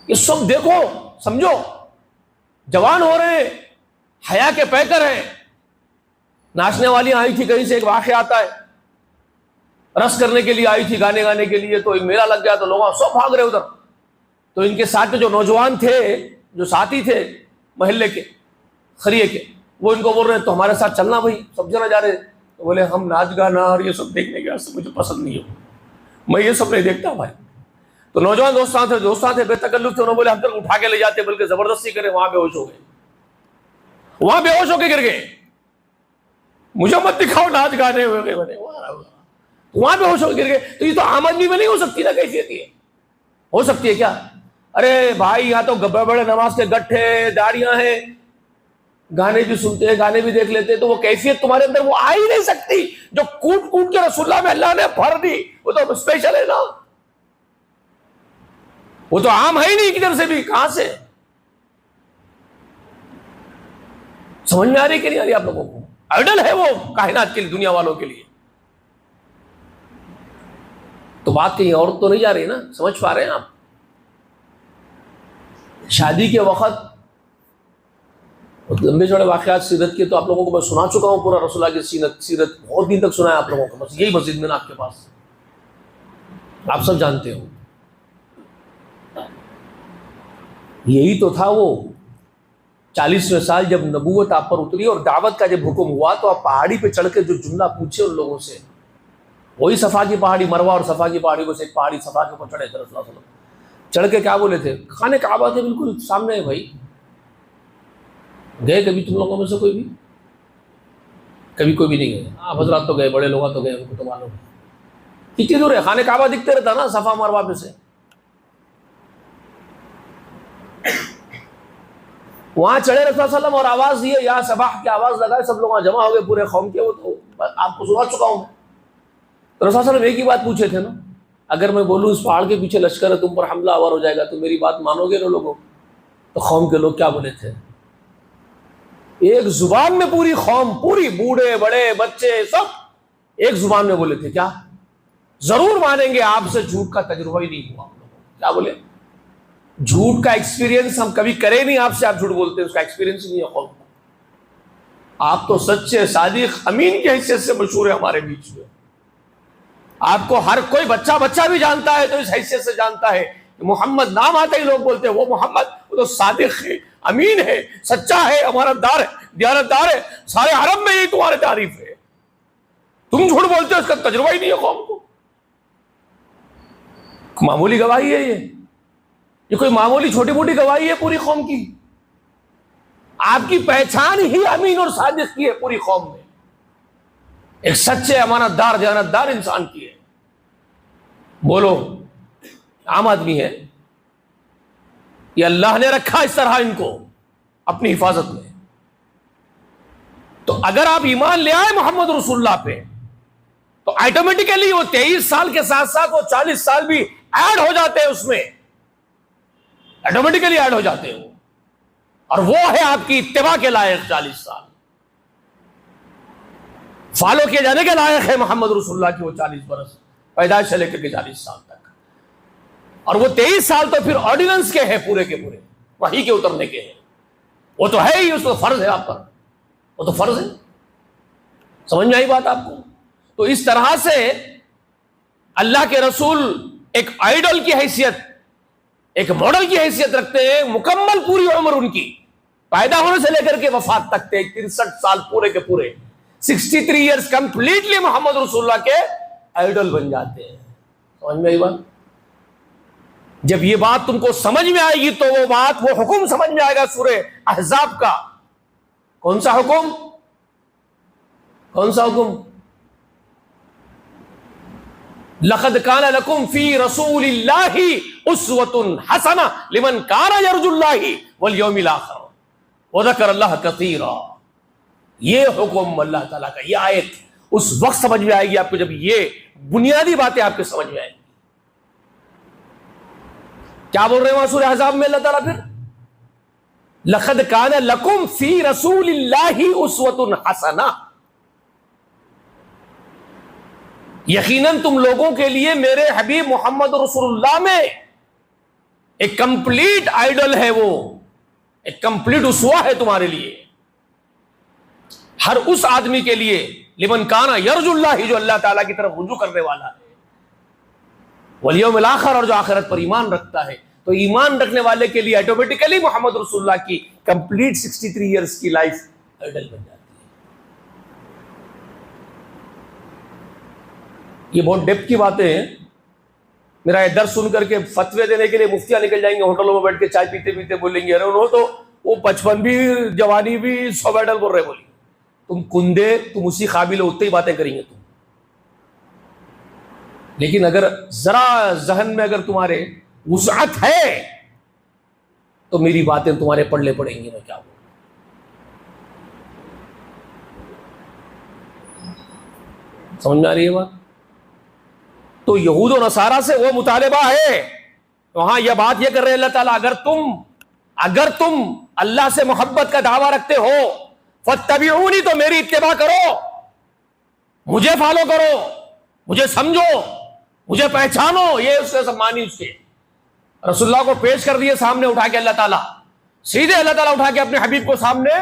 یہ سب دیکھو سمجھو، جوان ہو رہے ہیں، حیا کے پیکر ہیں. ناچنے والی آئی تھی کہیں سے، ایک واقعہ آتا ہے، رس کرنے کے لیے آئی تھی، گانے گانے کے لیے. تو ایک میلہ لگ گیا تو لوگ سب بھاگ رہے ادھر. تو ان کے ساتھ جو نوجوان تھے، جو ساتھی تھے محلے کے خریے کے، وہ ان کو بول رہے ہیں تو ہمارے ساتھ چلنا بھائی، سب جنا جا رہے ہیں. تو بولے ہم ناچ گانا اور یہ سب دیکھنے کے واسطے مجھے پسند نہیں ہو، میں یہ سب نہیں دیکھتا بھائی. تو نوجوان دوستان تھے بے تکلف تھے، انہوں بولے ہم تک اٹھا کے لے جاتے، بلکہ زبردستی کرے. وہاں بے ہوش ہو گئے، وہاں بے ہوش ہو کے گر گئے. مجھے مت دکھاؤ ناچ گانے ہوئے گئے بنے، وہاں بے ہوش ہو کے گر گئے. تو یہ تو عام آدمی میں نہیں ہو سکتی نا کیفیت. یہ ہو سکتی ہے کیا؟ ارے بھائی یہاں تو بڑے بڑے نماز کے گٹھے داڑیاں ہیں، گانے بھی سنتے ہیں، گانے بھی دیکھ لیتے ہیں، تو وہ کیفیت تمہارے اندر وہ آ ہی نہیں سکتی جو کوٹ کوٹ کے رسول اللہ میں اللہ نے بھر دی. وہ تو اسپیشل ہے نا، وہ تو عام ہے ہی نہیں کدھر سے بھی. کہاں سے سمجھ میں آ رہی کہ نہیں آ رہی آپ لوگوں کو؟ آئیڈل ہے وہ کائنات کے لیے، دنیا والوں کے لیے. تو بات کہیں اور تو نہیں جا رہی نا؟ سمجھ پا رہے ہیں آپ؟ شادی کے وقت لمبے چوڑے واقعات سیرت کے تو آپ لوگوں کو میں سنا چکا ہوں، پورا رسول اللہ کی سیرت بہت دن تک سنا ہے آپ لوگوں کو. بس یہی مسجد میں نا آپ کے پاس، آپ سب جانتے ہو. یہی تو تھا وہ 40ویں سال جب نبوت آپ پر اتری اور دعوت کا جب حکم ہوا، تو آپ پہاڑی پہ چڑھ کے جو جملہ پوچھے ان لوگوں سے، وہی صفا کی پہاڑی، مروہ اور صفا کی پہاڑی کو سے ایک پہاڑی صفا کے اوپر چڑھے تھے رسول اللہ صلی اللہ علیہ وسلم. چڑھ کے کیا بولے تھے؟ خانے کعبہ تھے بالکل سامنے ہے بھائی. گئے کبھی تم لوگوں میں سے کوئی بھی؟ کبھی کوئی بھی نہیں گئے. آپ حضرات تو گئے، بڑے لوگ تو گئے، ان کو تو معلوم ہے. کتنی دور ہے؟ خانے کعبہ دکھتے رہتا نا صفا مروہ میں سے. وہاں چڑھے رسول اللہ صلی اللہ علیہ وسلم اور آواز دیے یا صباح کی آواز لگائے، سب لوگ وہاں جمع ہو گئے پورے قوم کے. وہ تو آپ کو سنا چکا ہوں میں. تو رسول اللہ صلی اللہ علیہ وسلم ایک ہی بات پوچھے تھے نا، اگر میں بولوں اس پہاڑ کے پیچھے لشکر ہے، تم پر حملہ آور ہو جائے گا، تو میری بات مانو گے نا لوگوں؟ تو قوم کے لوگ کیا بولے تھے؟ ایک زبان میں پوری قوم، پوری بوڑھے بڑے بچے سب ایک زبان میں بولے تھے، کیا؟ ضرور مانیں گے، آپ سے جھوٹ کا تجربہ ہی نہیں ہوا. کیا بولے؟ جھوٹ کا ایکسپیرینس ہم کبھی کرے نہیں آپ سے، آپ جھوٹ بولتے ہیں، اس کا ایکسپیرینس نہیں ہے قوم کو. آپ تو سچے صادق امین کی حیثیت سے مشہور ہے ہمارے بیچ میں. آپ کو ہر کوئی بچہ بھی جانتا ہے تو اس حیثیت سے جانتا ہے کہ محمد نام آتا ہی لوگ بولتے ہیں وہ محمد، وہ تو صادق ہے، امین ہے، سچا ہے، امانت دار ہے، دیانت دار ہے. سارے عرب میں یہی تمہاری تعریف ہے. تم جھوٹ بولتے ہو، اس کا تجربہ ہی نہیں ہے قوم کو. معمولی گواہی ہے یہ کوئی معمولی چھوٹی موٹی گواہی ہے پوری قوم کی. آپ کی پہچان ہی امین اور صادق کی ہے پوری قوم میں، ایک سچے امانت دار دیانت دار انسان کی ہے. بولو عام آدمی ہے؟ یہ اللہ نے رکھا اس طرح ان کو اپنی حفاظت میں. تو اگر آپ ایمان لے آئے محمد رسول اللہ پہ تو آٹومیٹیکلی وہ 23 سال کے ساتھ ساتھ وہ 40 سال بھی ایڈ ہو جاتے ہیں، اس میں آٹومیٹیکلی ایڈ ہو جاتے ہیں، اور وہ ہے آپ کی اتباع کے لائق 40 سال، فالو کیے جانے کے لائق ہے محمد رسول اللہ کی وہ 40 برس، پیدائش سے لے کر کے 40 سال تک. اور وہ 23 سال تو پھر آرڈیننس کے ہیں، پورے کے پورے وحی کے اترنے کے ہیں، وہ تو ہے ہی، اس کو فرض ہے آپ پر، وہ تو فرض ہے. سمجھ میں آئی بات آپ کو؟ تو اس طرح سے اللہ کے رسول ایک آئیڈل کی حیثیت، ایک ماڈل کی حیثیت رکھتے ہیں. مکمل پوری عمر ان کی پیدا ہونے سے لے کر کے وفات تک تھے، 63 سال پورے کے پورے، 63 ایئرس کمپلیٹلی محمد رسول اللہ کے آئیڈل بن جاتے ہیں. سمجھ میں آئی بات؟ جب یہ بات تم کو سمجھ میں آئے گی تو وہ بات، وہ حکم سمجھ میں آئے گا سورہ احزاب کا. کون سا حکم؟ کون سا حکم؟ لقد کان لکم فی رسول اللہ اسوۃ حسنہ لمن کان یرجو اللہ والیوم الاخر وذکر اللہ کثیرا. یہ حکم اللہ تعالیٰ کا، یہ آیت اس وقت سمجھ میں آئے گی آپ کو جب یہ بنیادی باتیں آپ کے سمجھ میں آئیں گی. کیا بول رہے ہیں وہاں سورہ احزاب میں اللہ تعالیٰ پھر؟ لقد کان لکم فی رسول اللہ اسوۃ حسنہ، یقیناً تم لوگوں کے لیے میرے حبیب محمد رسول اللہ میں ایک کمپلیٹ آئیڈل ہے، وہ ایک کمپلیٹ اسوہ ہے تمہارے لیے، ہر اس آدمی کے لیے. لمن کانا یرجو اللہ، جو اللہ تعالیٰ کی طرف رجوع کرنے والا ہے، والیوم الاخر، اور جو آخرت پر ایمان رکھتا ہے. تو ایمان رکھنے والے کے لیے آٹومیٹیکلی محمد رسول اللہ کی کمپلیٹ 63 ایئرس کی لائف آئیڈل بن جاتی ہے. یہ بہت ڈیپتھ کی باتیں ہیں. میرا یہ درس سن کر کے فتوے دینے کے لیے مفتیاں نکل جائیں گے ہوٹلوں میں بیٹھ کے چائے پیتے پیتے بولیں گے ارے انہوں تو وہ 55 بھی جوانی بھی 100 میڈل بول رہے. بولی تم کندے، تم اسی قابل ہو، اتنی باتیں کریں گے تم. لیکن اگر ذرا ذہن میں اگر تمہارے وسعت ہے تو میری باتیں تمہارے پڑھلے پڑیں گی. میں کیا بولوں؟ سمجھ میں آ رہی ہے بات؟ تو یہود و نصارہ سے وہ مطالبہ ہے وہاں، یہ بات یہ کر رہے اللہ تعالیٰ، اگر تم اللہ سے محبت کا دعویٰ رکھتے ہو فاتبعونی، تو میری اتباع کرو، مجھے فالو کرو، مجھے سمجھو، مجھے پہچانو. یہ اس کے سب معنی اس کے رسول اللہ کو پیش کر دیے سامنے اٹھا کے اللہ تعالیٰ، سیدھے اللہ تعالیٰ اٹھا کے اپنے حبیب کو سامنے،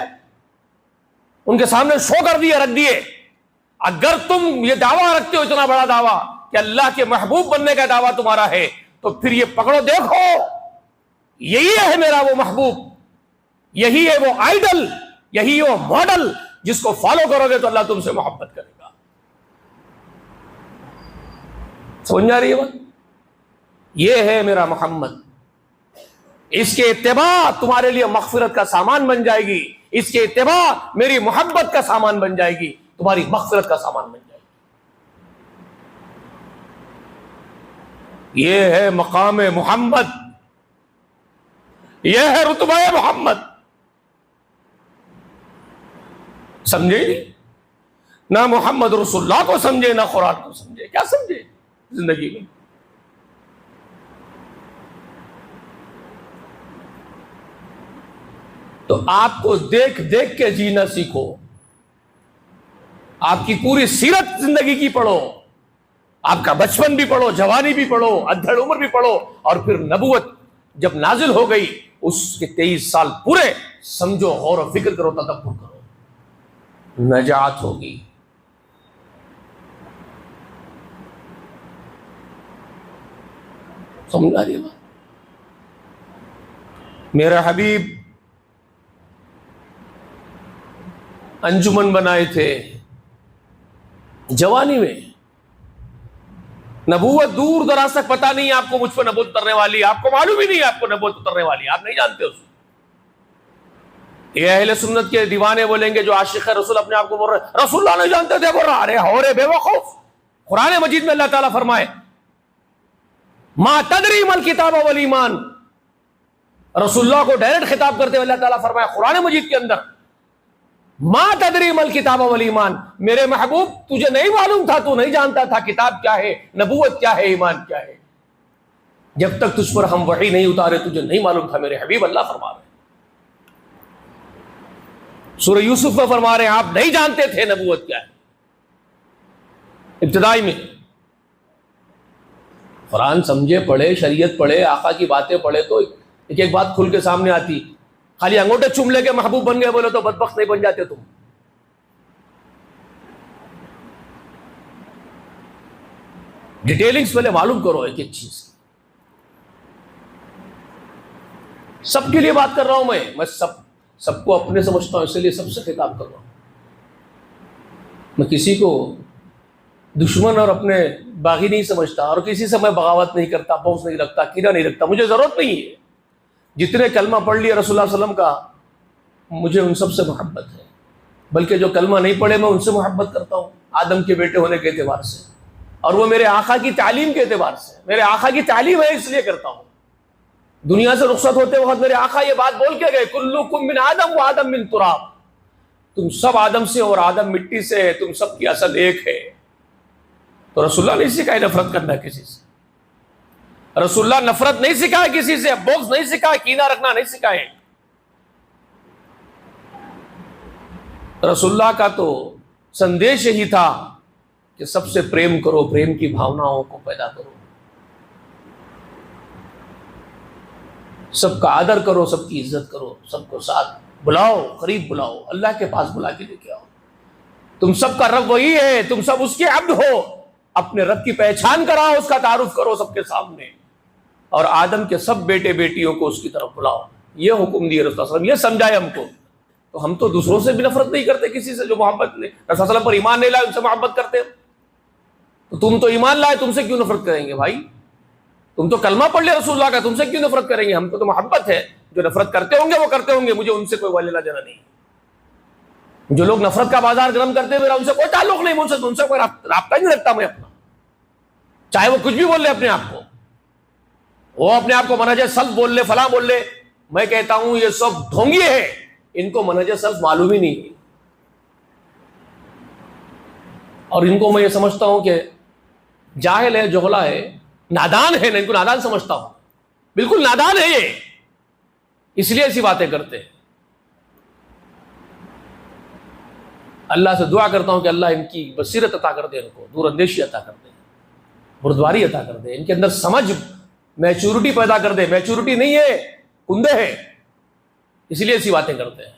ان کے سامنے شو کر دیے، رکھ دیے. اگر تم یہ دعویٰ رکھتے ہو، اتنا بڑا دعویٰ کہ اللہ کے محبوب بننے کا دعویٰ تمہارا ہے، تو پھر یہ پکڑو، دیکھو یہی ہے میرا وہ محبوب، یہی ہے وہ آئیڈل، یہی وہ ماڈل جس کو فالو کرو گے تو اللہ تم سے محبت کرے گا. سمجھ آ رہی ہے بات؟ یہ ہے میرا محمد، اس کے اتباع تمہارے لیے مغفرت کا سامان بن جائے گی، اس کے اتباع میری محبت کا سامان بن جائے گی، تمہاری مغفرت کا سامان بن جائے گی. یہ ہے مقام محمد، یہ ہے رتبہ محمد. سمجھے نہیں؟ نہ محمد رسول اللہ کو سمجھے، نہ قرآن کو سمجھے. کیا سمجھے زندگی میں؟ تو آپ کو دیکھ دیکھ کے جینا سیکھو، آپ کی پوری سیرت زندگی کی پڑھو، آپ کا بچپن بھی پڑھو، جوانی بھی پڑھو، ادھڑ عمر بھی پڑھو، اور پھر نبوت جب نازل ہو گئی اس کے 23 سال پورے سمجھو، غور و فکر کرو، تدبر کرو، نجات ہوگی. سمجھ آ رہی ہے بات؟ میرا حبیب انجمن بنائے تھے جوانی میں، نبوت دور دراز تک پتہ نہیں آپ کو، مجھ پہ نبوت اترنے والی، آپ کو معلوم ہی نہیں آپ کو نبوت اترنے والی، آپ نہیں جانتے اس کو. یہ اہل سنت کے دیوانے بولیں گے جو عاشق رسول اپنے آپ کو بول رہے رسول اللہ نہیں جانتے تھے، بول رہا ارے ہو رے بے وقوف. قرآن مجید میں اللہ تعالیٰ فرمائے ما تدری مل کتاب والایمان، رسول اللہ کو ڈائریکٹ خطاب کرتے ہوئے اللہ تعالیٰ فرمائے قرآن مجید کے اندر ما تدری مل کتاب والایمان، میرے محبوب تجھے نہیں معلوم تھا، تو نہیں جانتا تھا کتاب کیا ہے، نبوت کیا ہے، ایمان کیا ہے، جب تک تجھ پر ہم وحی نہیں اتارے تجھے نہیں معلوم تھا میرے حبیب، اللہ فرما رہے ہیں۔ سورہ یوسف میں فرما رہے ہیں آپ نہیں جانتے تھے نبوت کیا ہے، ابتدائی میں قرآن سمجھے، پڑھے، شریعت پڑھے، آقا کی باتیں پڑھے تو ایک ایک بات کھل کے سامنے آتی۔ خالی انگوٹھے چوم لے کے محبوب بن گئے بولے تو بدبخت نہیں بن جاتے تم۔ ڈیٹیلنگز پہلے معلوم کرو ایک ایک چیز۔ سب کے لیے بات کر رہا ہوں میں سب کو اپنے سمجھتا ہوں، اس لیے سب سے خطاب کر رہا ہوں۔ میں کسی کو دشمن اور اپنے باغی نہیں سمجھتا، اور کسی سے میں بغاوت نہیں کرتا، بغض نہیں رکھتا، کینہ نہیں رکھتا، مجھے ضرورت نہیں ہے۔ جتنے کلمہ پڑھ لیا رسول اللہ صلی اللہ علیہ وسلم کا، مجھے ان سب سے محبت ہے، بلکہ جو کلمہ نہیں پڑھے میں ان سے محبت کرتا ہوں، آدم کے بیٹے ہونے کے اعتبار سے، اور وہ میرے آقا کی تعلیم کے اعتبار سے، میرے آقا کی تعلیم ہے اس لیے کرتا ہوں۔ دنیا سے رخصت ہوتے وقت میرے آقا یہ بات بول کے گئے، کلکم من آدم و آدم من تراب، تم سب آدم سے اور آدم مٹی سے ہے، تم سب کی اصل ایک ہے۔ تو رسول اللہ نہیں سکھائے نفرت کرنا کسی سے، رسول اللہ نفرت نہیں سکھائے کسی سے، بغض نہیں سکھائے، کینہ رکھنا نہیں سکھائے۔ رسول اللہ کا تو سندیش یہی تھا کہ سب سے پریم کرو، پریم کی بھاوناؤں کو پیدا کرو، سب کا آدر کرو، سب کی عزت کرو، سب کو ساتھ بلاؤ، قریب بلاؤ، اللہ کے پاس بلا کے لے کے آؤ۔ تم سب کا رب وہی ہے، تم سب اس کے عبد ہو، اپنے رب کی پہچان کراؤ، اس کا تعارف کرو سب کے سامنے، اور آدم کے سب بیٹے بیٹیوں کو اس کی طرف بلاؤ۔ یہ حکم دیے رسول اللہ صلی اللہ علیہ وسلم، یہ سمجھائے ہم کو۔ تو ہم تو دوسروں سے بھی نفرت نہیں کرتے، کسی سے جو محبت نہیں، رسول اللہ صلی اللہ علیہ وسلم پر ایمان نہیں لائے ان سے محبت کرتے، تو تم تو ایمان لائے، تم سے کیوں نفرت کریں گے بھائی؟ تم تو کلمہ پڑھ لے رسول اللہ کا، تم سے کیوں نفرت کریں گے؟ ہم کو تو محبت ہے، جو نفرت کرتے ہوں گے وہ کرتے ہوں گے، مجھے ان سے کوئی لینا دینا نہیں۔ جو لوگ نفرت کا بازار گرم کرتے ہیں میرا ان سے کوئی تعلق نہیں، ان سے کوئی رابطہ نہیں رکھتا میں اپنا، چاہے وہ کچھ بھی بول لے اپنے آپ کو، وہ اپنے آپ کو منہج سلف بول لے، فلاں بول لے، میں کہتا ہوں یہ سب ڈھونگی ہے، ان کو منہج سلف معلوم ہی نہیں ہے، اور ان کو میں یہ سمجھتا ہوں کہ جاہل ہے، جہلا ہے، نادان ہے، ان کو نادان سمجھتا ہوں، بالکل نادان ہے یہ، اس لیے ایسی باتیں کرتے ہیں۔ اللہ سے دعا کرتا ہوں کہ اللہ ان کی بصیرت عطا کر دے، ان کو دور اندیشی عطا کر دے، بردباری عطا کر دے، ان کے اندر سمجھ، میچورٹی پیدا کر دے۔ میچورٹی نہیں ہے، کندے ہے، اس لیے ایسی باتیں کرتے ہیں۔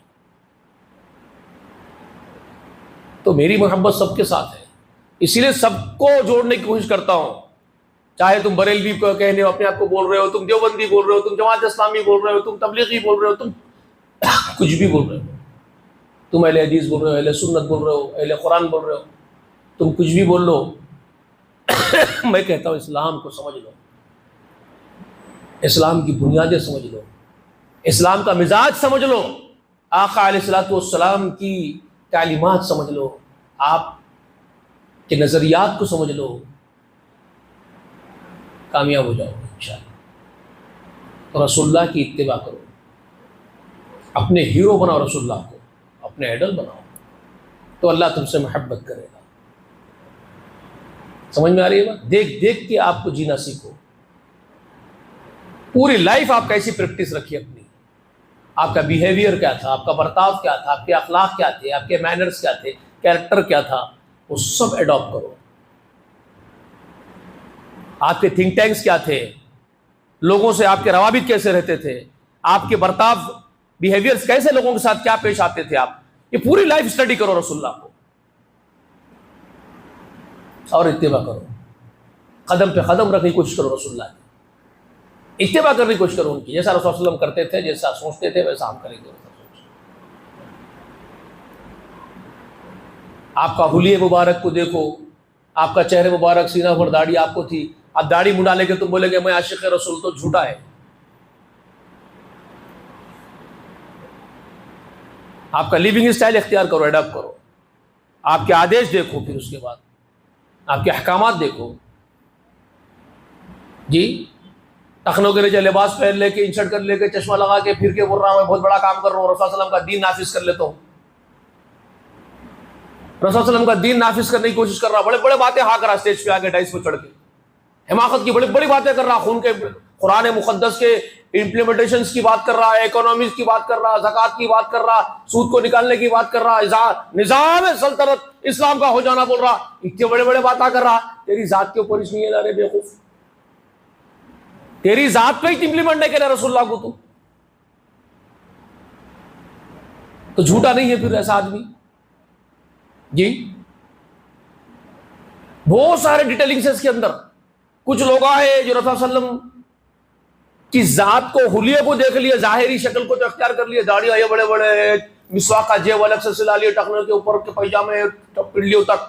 تو میری محبت سب کے ساتھ ہے، اسی لیے سب کو جوڑنے کی کوشش کرتا ہوں، چاہے تم بریلوی کو کہنے اپنے آپ کو بول رہے ہو، تم دیوبندی بول رہے ہو، تم جماعت اسلامی بول رہے ہو، تم تبلیغی بول رہے ہو، تم کچھ بھی بول رہے ہو، تم اہل حدیث بول رہے ہو، اہل سنت بول رہے ہو، اہل قرآن بول رہے ہو، تم کچھ بھی بول لو، میں کہتا ہوں اسلام کو سمجھ لو، اسلام کی بنیادیں سمجھ لو، اسلام کا مزاج سمجھ لو، آقا علیہ الصلوۃ والسلام کی تعلیمات سمجھ لو، آپ کے نظریات کو سمجھ لو، کامیاب ہو جاؤ گے انشاءاللہ۔ تو رسول اللہ کی اتباع کرو، اپنے ہیرو بناؤ، رسول اللہ کو اپنے آئیڈل بناؤ، تو اللہ تم سے محبت کرے گا۔ سمجھ میں آ رہی ہے بات؟ دیکھ دیکھ کے آپ کو جینا سیکھو، پوری لائف آپ کیسی پریکٹس رکھیے اپنی، آپ کا بیہیویئر کیا تھا، آپ کا برتاؤ کیا تھا، آپ کے اخلاق کیا تھے، آپ کے مینرز کیا تھے، کیریکٹر کیا تھا، وہ سب ایڈاپٹ کرو۔ آپ کے تھنک ٹینکس کیا تھے، لوگوں سے آپ کے روابط کیسے رہتے تھے، آپ کے برتاؤ بیہیویئرز کیسے لوگوں کے ساتھ کیا پیش آتے تھے، آپ یہ پوری لائف اسٹڈی کرو رسول اللہ کو، اور اتباع کرو، قدم پہ قدم رکھنے کی کوشش کرو، رسول اللہ کی اتباع کرنے کی کوشش کرو ان کی، جیسا رسول اللہ علیہ وسلم کرتے تھے، جیسا سوچتے تھے ویسا ہم کریں گے۔ آپ کا حلیہ مبارک کو دیکھو، آپ کا چہرے مبارک، سینہ پر داڑھی آپ کو تھی، آپ داڑھی منڈا لے کے تم بولے گے میں عاشق رسول، تو جھوٹا ہے۔ آپ کا لیونگ اسٹائل اختیار کرو، ایڈاپٹ کرو، آپ کے آدیش دیکھو، پھر اس کے بعد آپ کے احکامات دیکھو۔ جی ٹخنوں کے نیچے لباس پہن لے کے، انشرٹ کر لے کے، چشمہ لگا کے پھر کے بول رہا ہوں میں بہت بڑا کام کر رہا ہوں، رسول اللہ صلی اللہ علیہ وسلم کا دین نافذ کر لیتا ہوں، رسول صلی اللہ علیہ وسلم کا دین نافذ کرنے کی کوشش کر رہا، بڑے بڑے باتیں ہا کر اسٹیج پہ آگے ڈائس پہ چڑھ کے حماقت کی بڑی بڑی باتیں کر رہا، خون کے قرآن مقدس کے امپلیمنٹیشنز کی بات کر رہا ہے، اکانومیز کی بات کر رہا، زکوٰۃ کی بات کر رہا، سود کو نکالنے کی بات کر رہا، نظام سلطنت اسلام کا ہو جانا بول رہا، اتنے بڑے بڑے باتیں کر رہا، تیری ذات کے اوپر اس نہیں ہے، بے وقوف، تیری ذات پہ ہی امپلیمنٹ نہیں کرے رسول اللہ کو، تو جھوٹا نہیں ہے پھر ایسا آدمی؟ جی بہت سارے ڈیٹیلنگز اس کے اندر. کچھ لوگ آئے جو رسول صلی اللہ علیہ وسلم کی ذات کو، حلیے کو دیکھ لیے، ظاہری شکل کو تو اختیار کر لیے، داڑھی آئی بڑے بڑے، مسواک کا جیب الگ سے سلا لیے، ٹخنے کے اوپر کے پیجامے پنڈلیوں تک،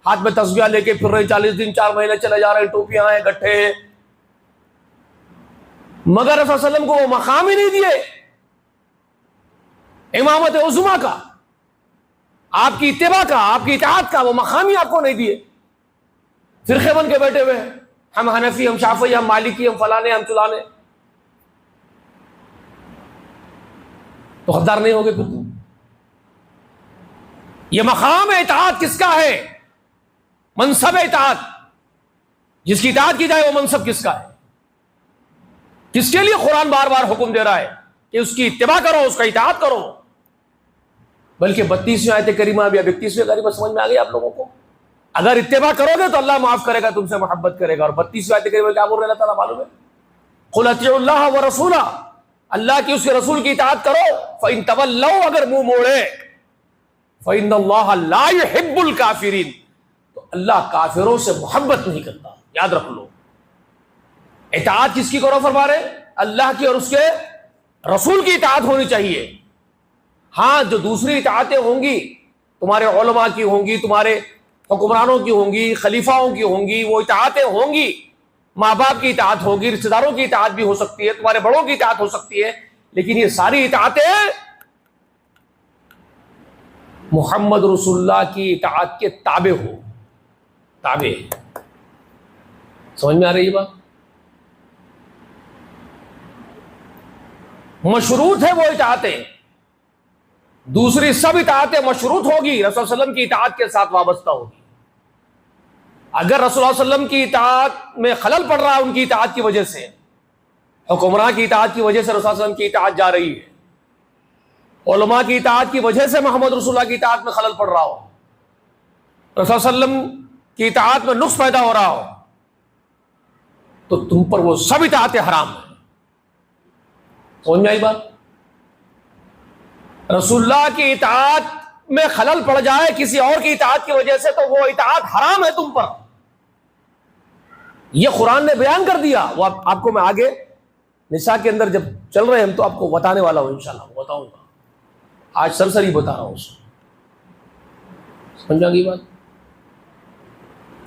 ہاتھ میں تسبیح لے کے پھر رہے، 40 دن 4 مہینے چلے جا رہے، ٹوپیاں ہیں، گٹھے ہیں، مگر رسول صلی اللہ علیہ وسلم کو وہ مقام ہی نہیں دیے امامت عظمیٰ کا، آپ کی اتباع کا، آپ کی اطاعت کا، وہ مقام ہی آپ کو نہیں دیے. فرقے بن کے بیٹھے ہوئے ہیں، ہم حنفی، ہم شافعی، ہم مالکی، ہم فلانے، ہم چلانے، تو حقدار نہیں ہوگے پھر تم. یہ مقام اطاعت کس کا ہے؟ منصب اطاعت، جس کی اطاعت کی جائے وہ منصب کس کا ہے؟ کس کے لیے قرآن بار بار حکم دے رہا ہے کہ اس کی اتباع کرو، اس کا اطاعت کرو؟ بلکہ 32ویں آیت کریمہ اب 31ویں کریمہ سمجھ میں آ گئی آپ لوگوں کو؟ اگر اتباع کرو گے تو اللہ معاف کرے گا، تم سے محبت کرے گا. اور 32ویں آیت کریمہ کیا بول رہے اللہ تعالیٰ معلوم ہے؟ قل اطیعوا اللہ ورسولہ، اللہ کی اس کے رسول کی اطاعت کرو. فإن تولوا، اگر منہ موڑے، فإن اللہ لا يحب الکافرین، تو اللہ کافروں سے محبت نہیں کرتا. یاد رکھ لو، اطاعت کس کی کرو فرما رہے؟ اللہ کی اور اس کے رسول کی اطاعت ہونی چاہیے. ہاں جو دوسری اطاعتیں ہوں گی، تمہارے علماء کی ہوں گی، تمہارے حکمرانوں کی ہوں گی، خلیفاؤں کی ہوں گی، وہ اطاعتیں ہوں گی، ماں باپ کی اطاعت ہوگی، رشتہ داروں کی اطاعت بھی ہو سکتی ہے، تمہارے بڑوں کی اطاعت ہو سکتی ہے، لیکن یہ ساری اطاعتیں محمد رسول اللہ کی اطاعت کے تابع ہو، تابع. سمجھ میں آ رہی ہے بات؟ مشروط ہے وہ اطاعتیں، دوسری سب اطاعتیں مشروط ہوگی، رسول صلی اللہ علیہ وسلم کی اطاعت کے ساتھ وابستہ ہوگی. اگر رسول اللہ صلی اللہ علیہ وسلم کی اطاعت میں خلل پڑ رہا ہے ان کی اطاعت کی وجہ سے، حکمراں کی اطاعت کی وجہ سے رسول صلی اللہ علیہ وسلم کی اطاعت جا رہی ہے، علماء کی اطاعت کی وجہ سے محمد رسول اللہ کی اطاعت میں خلل پڑ رہا ہو، رسول صلی اللہ علیہ وسلم کی اطاعت میں نقص پیدا ہو رہا ہو، تو تم پر وہ سب اطاعتیں حرام ہیں. سمجھ میں آئی بات؟ رسول اللہ کی اطاعت میں خلل پڑ جائے کسی اور کی اطاعت کی وجہ سے، تو وہ اطاعت حرام ہے تم پر. یہ قرآن نے بیان کر دیا. وہ آپ کو میں آگے نساء کے اندر جب چل رہے ہیں ہم تو آپ کو بتانے والا ہوں، انشاءاللہ بتاؤں گا. آج سرسری بتا رہا ہوں اس کو. سمجھا گی بات؟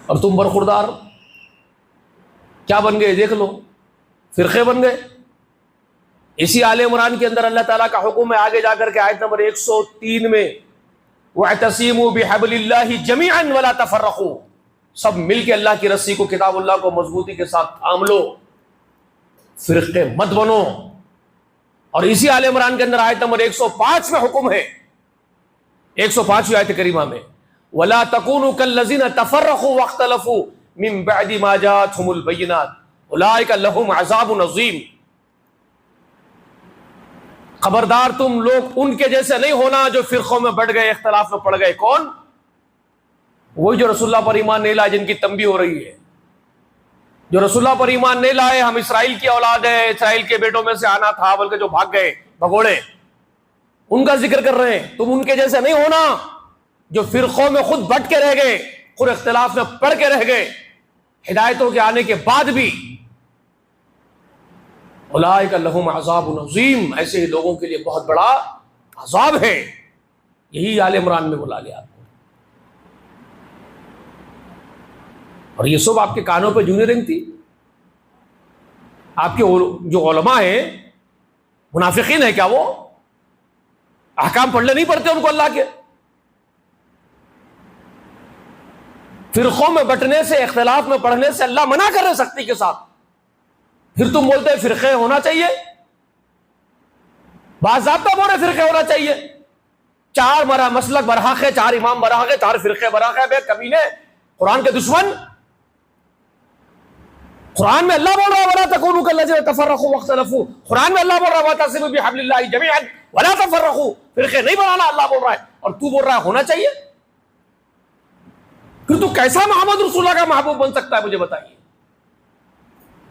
اور تم برخوردار کیا بن گئے دیکھ لو، فرقے بن گئے. اسی آل عمران کے اندر اللہ تعالیٰ کا حکم ہے آگے جا کر کے آیت نمبر 103 میں، وَاعْتَصِمُوا بِحَبْلِ اللَّهِ جَمِيعًا وَلَا تَفَرَّقُوا، سب مل کے اللہ کی رسی کو، کتاب اللہ کو مضبوطی کے ساتھ تھام لو، فرقے مت بنو. اور اسی آل عمران کے اندر آیت نمبر 105 میں حکم ہے، 105ویں آیت کریمہ میں، وَلَا تَكُونُوا كَالَّذِينَ تَفَرَّقُوا وَاخْتَلَفُوا مِن بَعْدِ مَا جَاءَتْهُمُ الْبَيِّنَاتُ أُولَٰئِكَ لَهُمْ عَذَابٌ عَظِيمٌ. خبردار تم لوگ ان کے جیسے نہیں ہونا جو فرقوں میں بٹ گئے، اختلاف میں پڑ گئے. کون؟ وہی جو رسول اللہ پر ایمان نہیں لائے، جن کی تنبیہ ہو رہی ہے. جو رسول اللہ پر ایمان نہیں لائے، ہم اسرائیل کی اولاد ہیں، اسرائیل کے بیٹوں میں سے آنا تھا، بلکہ جو بھاگ گئے بھگوڑے، ان کا ذکر کر رہے ہیں. تم ان کے جیسے نہیں ہونا جو فرقوں میں خود بٹ کے رہ گئے، خود اختلاف میں پڑ کے رہ گئے ہدایتوں کے آنے کے بعد بھی. اولئک لہم عذاب عظیم، ایسے ہی لوگوں کے لیے بہت بڑا عذاب ہے. یہی آل عمران میں بولا گیا آپ کو. اور یہ سب آپ کے کانوں پہ جونیں رنگتی. آپ کے جو علماء ہیں منافقین ہیں کیا؟ وہ احکام پڑھنے نہیں پڑتے ان کو اللہ کے؟ فرقوں میں بٹنے سے، اختلاف میں پڑھنے سے اللہ منع کر رہے سختی کے ساتھ. پھر تم بولتے ہیں فرقے ہونا چاہیے، باضابطہ بولے فرقے ہونا چاہیے. چار مسلک برحق ہے، چار امام برحق ہے، چار فرقے برحق ہے، بے کمینے قرآن کے دشمن. قرآن میں اللہ بول رہا ہے وَلَا تَكُونُوا كَالَّذِينَ تَفَرَّقُوا وَاخْتَلَفُوا. قرآن میں اللہ بول رہا ہے وَاعْتَصِمُوا بِحَبْلِ اللَّهِ جَمِيعًا وَلَا تَفَرَّقُوا. فرقے نہیں بنانا اللہ بول رہا ہے، اور تو بول رہا ہے ہونا چاہیے. پھر تو کیسا محمد رسول اللہ کا محبوب بن سکتا ہے مجھے بتائیے.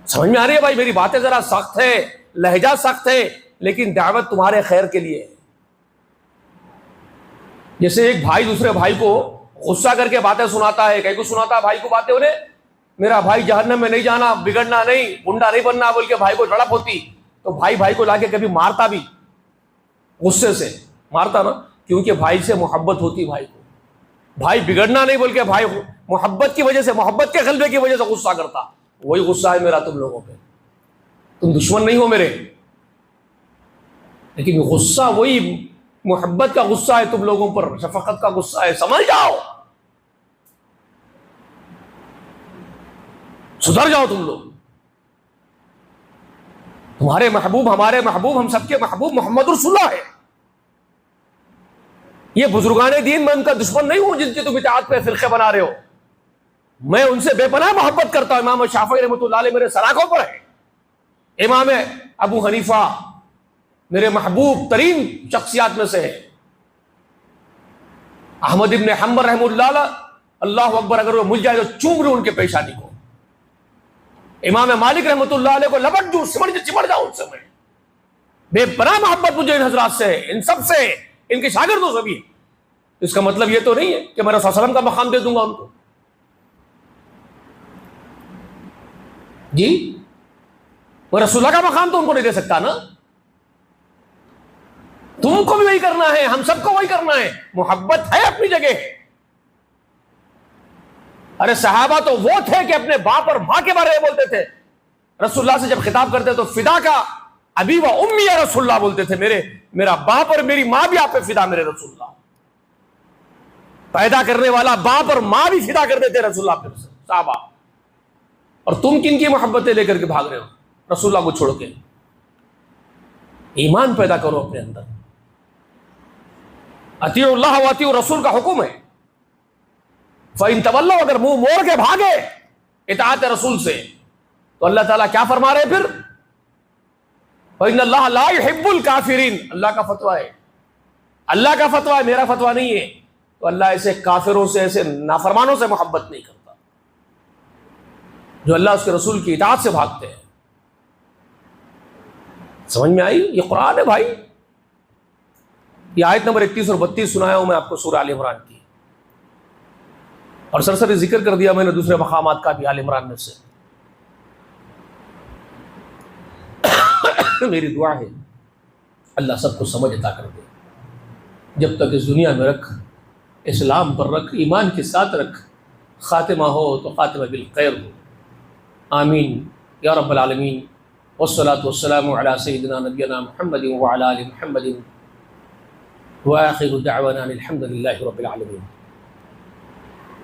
سمجھ میں آ رہی ہے بھائی؟ میری باتیں ذرا سخت ہے، لہجہ سخت ہے، لیکن دعوت تمہارے خیر کے لیے ہے. جیسے ایک بھائی دوسرے بھائی کو غصہ کر کے باتیں سناتا ہے، کہیں کو سناتا ہے بھائی کو باتیں، انہیں میرا بھائی جہنم میں نہیں جانا، بگڑنا نہیں، گنڈا نہیں بننا بول کے بھائی کو لڑپ ہوتی، تو بھائی کو لا کے کبھی مارتا بھی، غصے سے مارتا نا، کیونکہ بھائی سے محبت ہوتی. بھائی کو بھائی بگڑنا نہیں بول کے بھائی محبت کی وجہ سے، محبت کے غلبے کی وجہ سے غصہ کرتا. وہی غصہ ہے میرا تم لوگوں پہ. تم دشمن نہیں ہو میرے، لیکن غصہ وہی محبت کا غصہ ہے تم لوگوں پر، شفقت کا غصہ ہے. سمجھ جاؤ، سدھر جاؤ تم لوگ. تمہارے محبوب، ہمارے محبوب، ہم سب کے محبوب محمد رسول اللہ ہے. یہ بزرگان دین، میں ان کا دشمن نہیں ہوں جن کی تم اطاعت پہ فرقے بنا رہے ہو. میں ان سے بے پناہ محبت کرتا ہوں. امام شافعی رحمۃ اللہ علیہ میرے سراغوں پر ہے. امام ابو حنیفہ میرے محبوب ترین شخصیات میں سے ہے. احمد ابن حنبل رحمۃ اللہ علیہ، اللہ اکبر، اگر وہ مل جائے تو چوم لوں ان کے پیشانی کو. امام مالک رحمۃ اللہ علیہ کو لپٹ دوں، چمڑ جاؤں ان سے. میں بے پناہ محبت مجھے ان حضرات سے، ان سب سے، ان کے شاگردوں سے بھی. اس کا مطلب یہ تو نہیں ہے کہ میں رسول صلی اللہ علیہ وسلم کا مقام دے دوں گا ان کو. جی میں رسول اللہ کا مقام تو ان کو نہیں دے سکتا نا. تم کو بھی وہی کرنا ہے، ہم سب کو وہی کرنا ہے. محبت ہے اپنی جگہ. ارے صحابہ تو وہ تھے کہ اپنے باپ اور ماں کے بارے میں بولتے تھے. رسول اللہ سے جب خطاب کرتے تو فدا کا ابی و امی یا رسول اللہ بولتے تھے. میرا باپ اور میری ماں بھی آپ پہ فدا میرے رسول اللہ. پیدا کرنے والا باپ اور ماں بھی فدا کر دیتے رسول اللہ پہ صحابہ. اور تم کن کی محبتیں لے کر کے بھاگ رہے ہو رسول اللہ کو چھوڑ کے؟ ایمان پیدا کرو اپنے اندر. اطیعوا اللہ و اطیعوا رسول کا حکم ہے. فَإِن تَوَلَّوْا، اگر منہ موڑ کے بھاگے اطاعت رسول سے، تو اللہ تعالیٰ کیا فرما رہے پھر؟ وَإِنَّ اللَّهَ لَا يُحِبُّ الْكَافِرِينَ. اللہ کا فتویٰ ہے، اللہ کا فتویٰ ہے، میرا فتویٰ نہیں ہے. تو اللہ ایسے کافروں سے، ایسے نافرمانوں سے محبت نہیں کرتا جو اللہ اس کے رسول کی اطاعت سے بھاگتے ہیں. سمجھ میں آئی؟ یہ قرآن ہے بھائی. یہ آیت نمبر 31 اور 32 سنایا ہوں میں آپ کو سورہ آل عمران کی، اور سرسری ذکر کر دیا میں نے دوسرے مقامات کا بھی آل عمران میں سے. میری دعا ہے اللہ سب کو سمجھ عطا کر دے. جب تک اس دنیا میں رکھ، اسلام پر رکھ، ایمان کے ساتھ رکھ. خاتمہ ہو تو خاتمہ بالخیر ہو. آمین یا رب العالمین. والصلاة والسلام علی سیدنا نبینا محمد وعلی آل محمد وآخر دعوانا الحمد للہ رب العالمین.